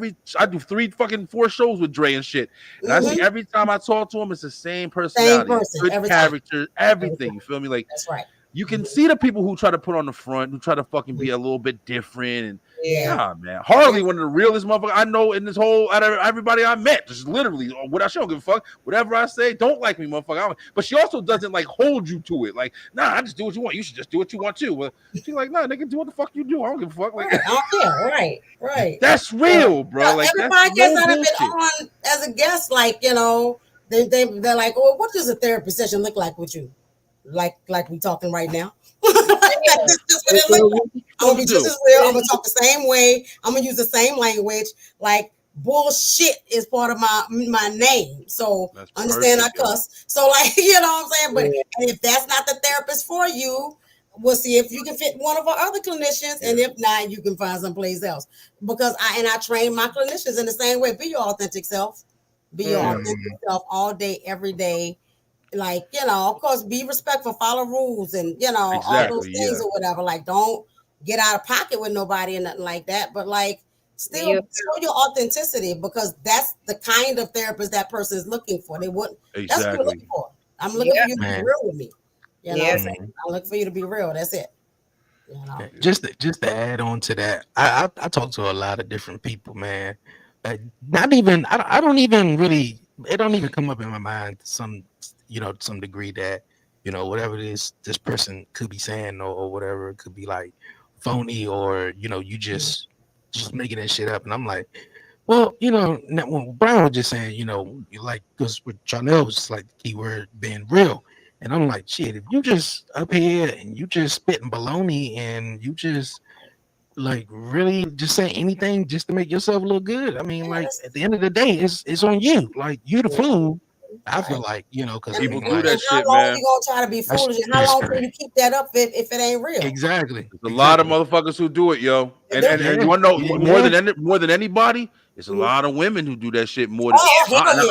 do 4 shows with Dre and shit. And I see every time I talk to him, it's the same personality, good character, everything. You feel me? Like, that's right. You can see the people who try to put on the front, who try to fucking be a little bit different and Yeah. Nah, man. Harley, one of the realest motherfuckers I know in this whole out of everybody I met. Just literally, what she don't give a fuck. Whatever I say, don't like me, motherfucker. But she also doesn't like hold you to it. Like, nah, I just do what you want. You should just do what you want too. Well, she's like, nah, nigga, do what the fuck you do. I don't give a fuck. Like, right. That's real, bro. Like, every that's podcast no that I've bullshit. been on as a guest, like, you know, they're like, oh, what does a therapy session look like with you? Like we talking right now. That's just what it looks like. I'm gonna be just as real. I'm gonna talk the same way. I'm gonna use the same language. Like, bullshit is part of my name. So That's understand perfect, I cuss. So, like, you know what I'm saying? But and if that's not the therapist for you, we'll see if you can fit one of our other clinicians, and if not, you can find someplace else. Because I train my clinicians in the same way. Be your authentic self. Be your authentic self all day, every day. Like, you know, of course, be respectful, follow rules, and, you know, all those things or whatever. Like, don't get out of pocket with nobody and nothing like that. But, like, still show your authenticity, because that's the kind of therapist that person is looking for. They wouldn't. That's what we're looking for. I'm looking for you to be real with me. You know what I'm saying? I'm looking for you to be real. That's it. You know? Just to add on to that, I talk to a lot of different people, man. Not even I don't even really, it don't even come up in my mind to some degree that, you know, whatever it is this person could be saying or whatever, it could be like phony, or, you know, you just making that shit up. And I'm like, well, you know, when Brian was just saying, you know, like, because with Janelle was like the key word being real. And I'm like, shit, if you just up here and you just spitting baloney and you just like really just say anything just to make yourself look good, I mean, like, at the end of the day, it's on you. Like, you the fool. I feel like, you know, because people do like, that shit, man. How long you gonna try to be foolish? And how long can you keep that up if it ain't real? Exactly. There's a lot of motherfuckers who do it, yo. And you want to know more than anybody? It's a lot of women who do that shit more than.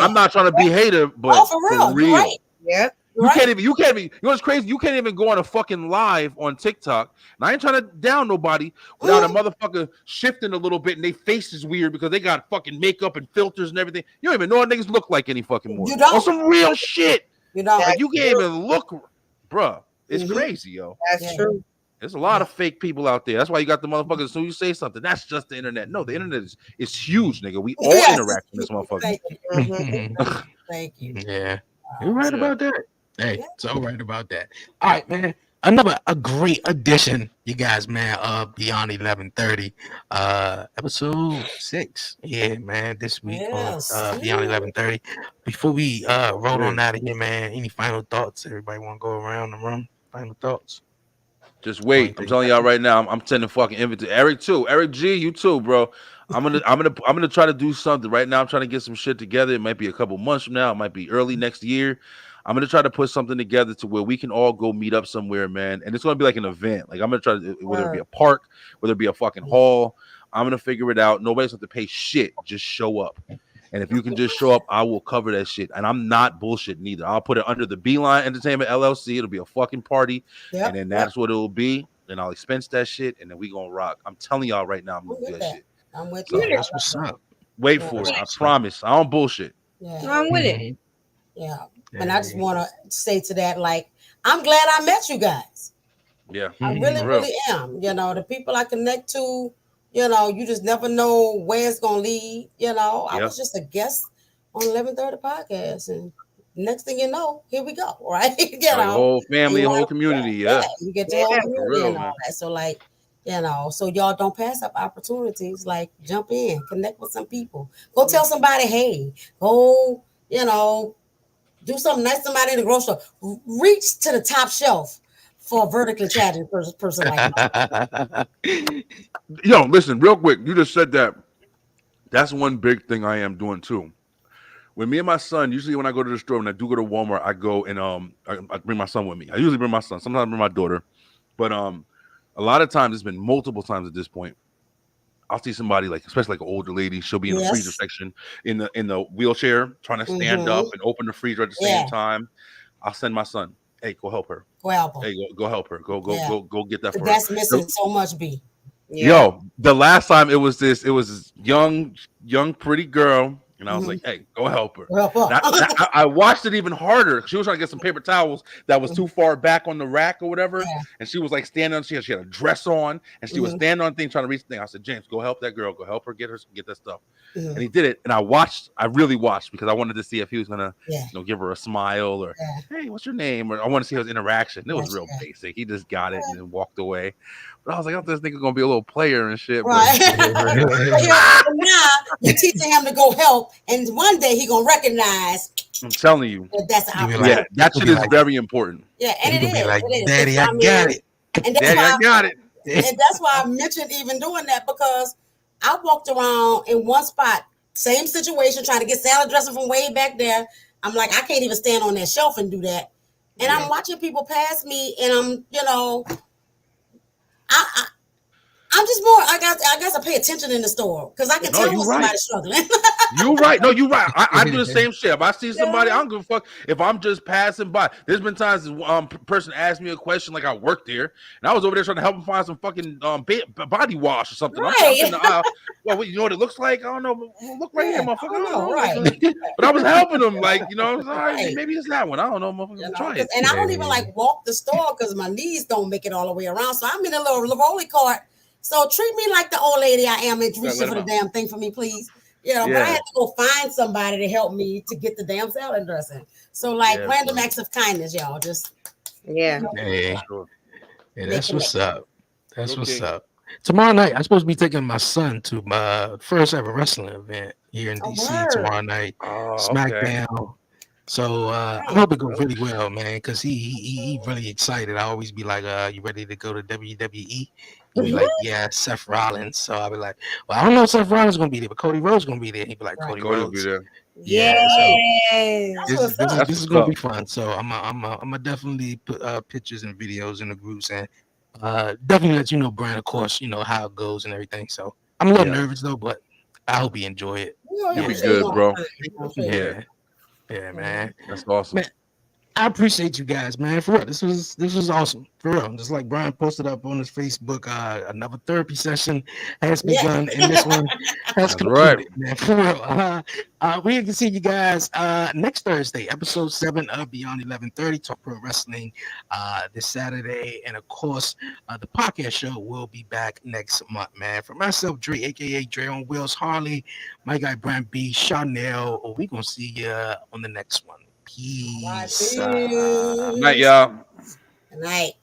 I'm not trying to be hater, but for real. Right. Yeah. You can't even. You know what's crazy? You can't even go on a fucking live on TikTok. And I ain't trying to down nobody without a motherfucker shifting a little bit, and they face is weird because they got fucking makeup and filters and everything. You don't even know what niggas look like any fucking more. You don't. On some real shit. You don't. Like, you can't even look, bruh. It's crazy, yo. That's true. There's a lot of fake people out there. That's why you got the motherfuckers. As soon as you say something, that's just the internet. No, the internet is huge, nigga. We all interact with this motherfucker. Thank you. Yeah, you're right about that. Hey, it's all right about that. All right, man. A great addition, you guys, man. Beyond 1130, episode 6. Yeah, man. This week on Beyond 1130. Before we roll on out of here, man, any final thoughts? Everybody want to go around the room? Final thoughts? Just wait. I'm telling y'all right now. I'm sending fucking invite to Eric too. Eric G, you too, bro. I'm gonna try to do something right now. I'm trying to get some shit together. It might be a couple months from now. It might be early next year. I'm gonna try to put something together to where we can all go meet up somewhere, man. And it's gonna be like an event. Like, I'm gonna try to, whether it be a park, whether it be a fucking hall. I'm gonna figure it out. Nobody's have to pay shit. Just show up. And if you can just show up, I will cover that shit. And I'm not bullshit neither. I'll put it under the Beeline Entertainment LLC. It'll be a fucking party. And then that's what it'll be. Then I'll expense that shit. And then we gonna rock. I'm telling y'all right now, I'm gonna do that shit. I'm with So you. that's what's up. Wait for it. I promise. I don't bullshit. Yeah. I'm with it. Yeah. And I just want to say to that, like, I'm glad I met you guys. Yeah. I really am. You know, the people I connect to, you know, you just never know where it's going to lead. You know, I was just a guest on 1130 podcast. And next thing you know, here we go. Right. You know, whole family, whole community. Yeah. You get the whole community and all that. So, like, you know, so y'all don't pass up opportunities. Like, jump in, connect with some people. Go tell somebody, hey, go, you know, do something nice to somebody in the grocery store. Reach to the top shelf for a vertically challenged person like that. Yo, listen, real quick. You just said that. That's one big thing I am doing too. When me and my son, usually when I go to the store, when I do go to Walmart, I go and I bring my son with me. I usually bring my son. Sometimes I bring my daughter. But a lot of times, it's been multiple times at this point, I'll see somebody, like, especially like an older lady, she'll be in the freezer section in the wheelchair trying to stand up and open the freezer at the same time. I'll send my son, hey, go help her. Go help her. Hey, go help her. Go get that for her. That's missing so much, Yo, the last time it was this young pretty girl, And I was like, hey, go help her. Help her. I watched it even harder. She was trying to get some paper towels that was too far back on the rack or whatever. Yeah. And she was like standing on, she had a dress on and she was standing on things trying to reach the thing. I said, James, go help that girl. Go help her get that stuff. And he did it. And I really watched because I wanted to see if he was going to give her a smile or, hey, what's your name? Or I want to see his interaction. It was real basic. He just got it and then walked away. But I was like, oh, this nigga going to be a little player and shit. Right. Now you're teaching him to go help. And one day he gonna recognize. I'm telling you, that's that shit is very important. Yeah, and it is. Like, it is. Daddy, I got it. And that's Daddy, I got it. And that's why I mentioned even doing that because I walked around in one spot, same situation, trying to get salad dressing from way back there. I'm like, I can't even stand on that shelf and do that. And I'm watching people pass me, and I'm, I'm just more. I guess I pay attention in the store because I can tell when somebody's struggling. You're right. No, you're right. I do the same shit. If I see somebody, I don't give a fuck if I'm just passing by. There's been times this person asked me a question like I worked there, and I was over there trying to help him find some fucking body wash or something. Right. I'm in the aisle. Well, you know what it looks like? I don't know. Look right here, motherfucker. Right. But I was helping him, like maybe it's that one. I don't know, motherfucker. Try it. And I don't even like walk the store because my knees don't make it all the way around. So I'm in a little rolly cart. So treat me like the old lady I am and reach for the damn thing for me, please. But I had to go find somebody to help me to get the damn salad dressing. So random acts of kindness, y'all. Just Hey, that's what's up. That's what's up. Tomorrow night, I'm supposed to be taking my son to my first ever wrestling event here in DC tomorrow night. SmackDown. Okay. So I hope it goes really well, man, because he really excited. I always be like, you ready to go to WWE? He'd be like, yeah, Seth Rollins. So I'll be like, well, I don't know if Seth Rollins is going to be there, but Cody Rhodes is going to be there. He'd be like, Cody Rhodes. Will be there. So this is going to be fun. So I'm gonna definitely put pictures and videos in the groups and definitely let you know, Brian, of course, how it goes and everything. So I'm a little nervous, though, but I hope you enjoy it. You'll be good, bro. Yeah, man. That's awesome. Man, I appreciate you guys, man. For real, this was awesome. For real, just like Brian posted up on his Facebook, another therapy session has begun, and this one has concluded. Man, for real. We can see you guys next Thursday, episode 7 of Beyond 1130 Talk Pro Wrestling this Saturday, and of course, the podcast show will be back next month, man. For myself, Dre, aka Dre on Wheels, Harley, my guy Brian B, Chanel. We gonna see you on the next one. Peace. Night, y'all. Good night.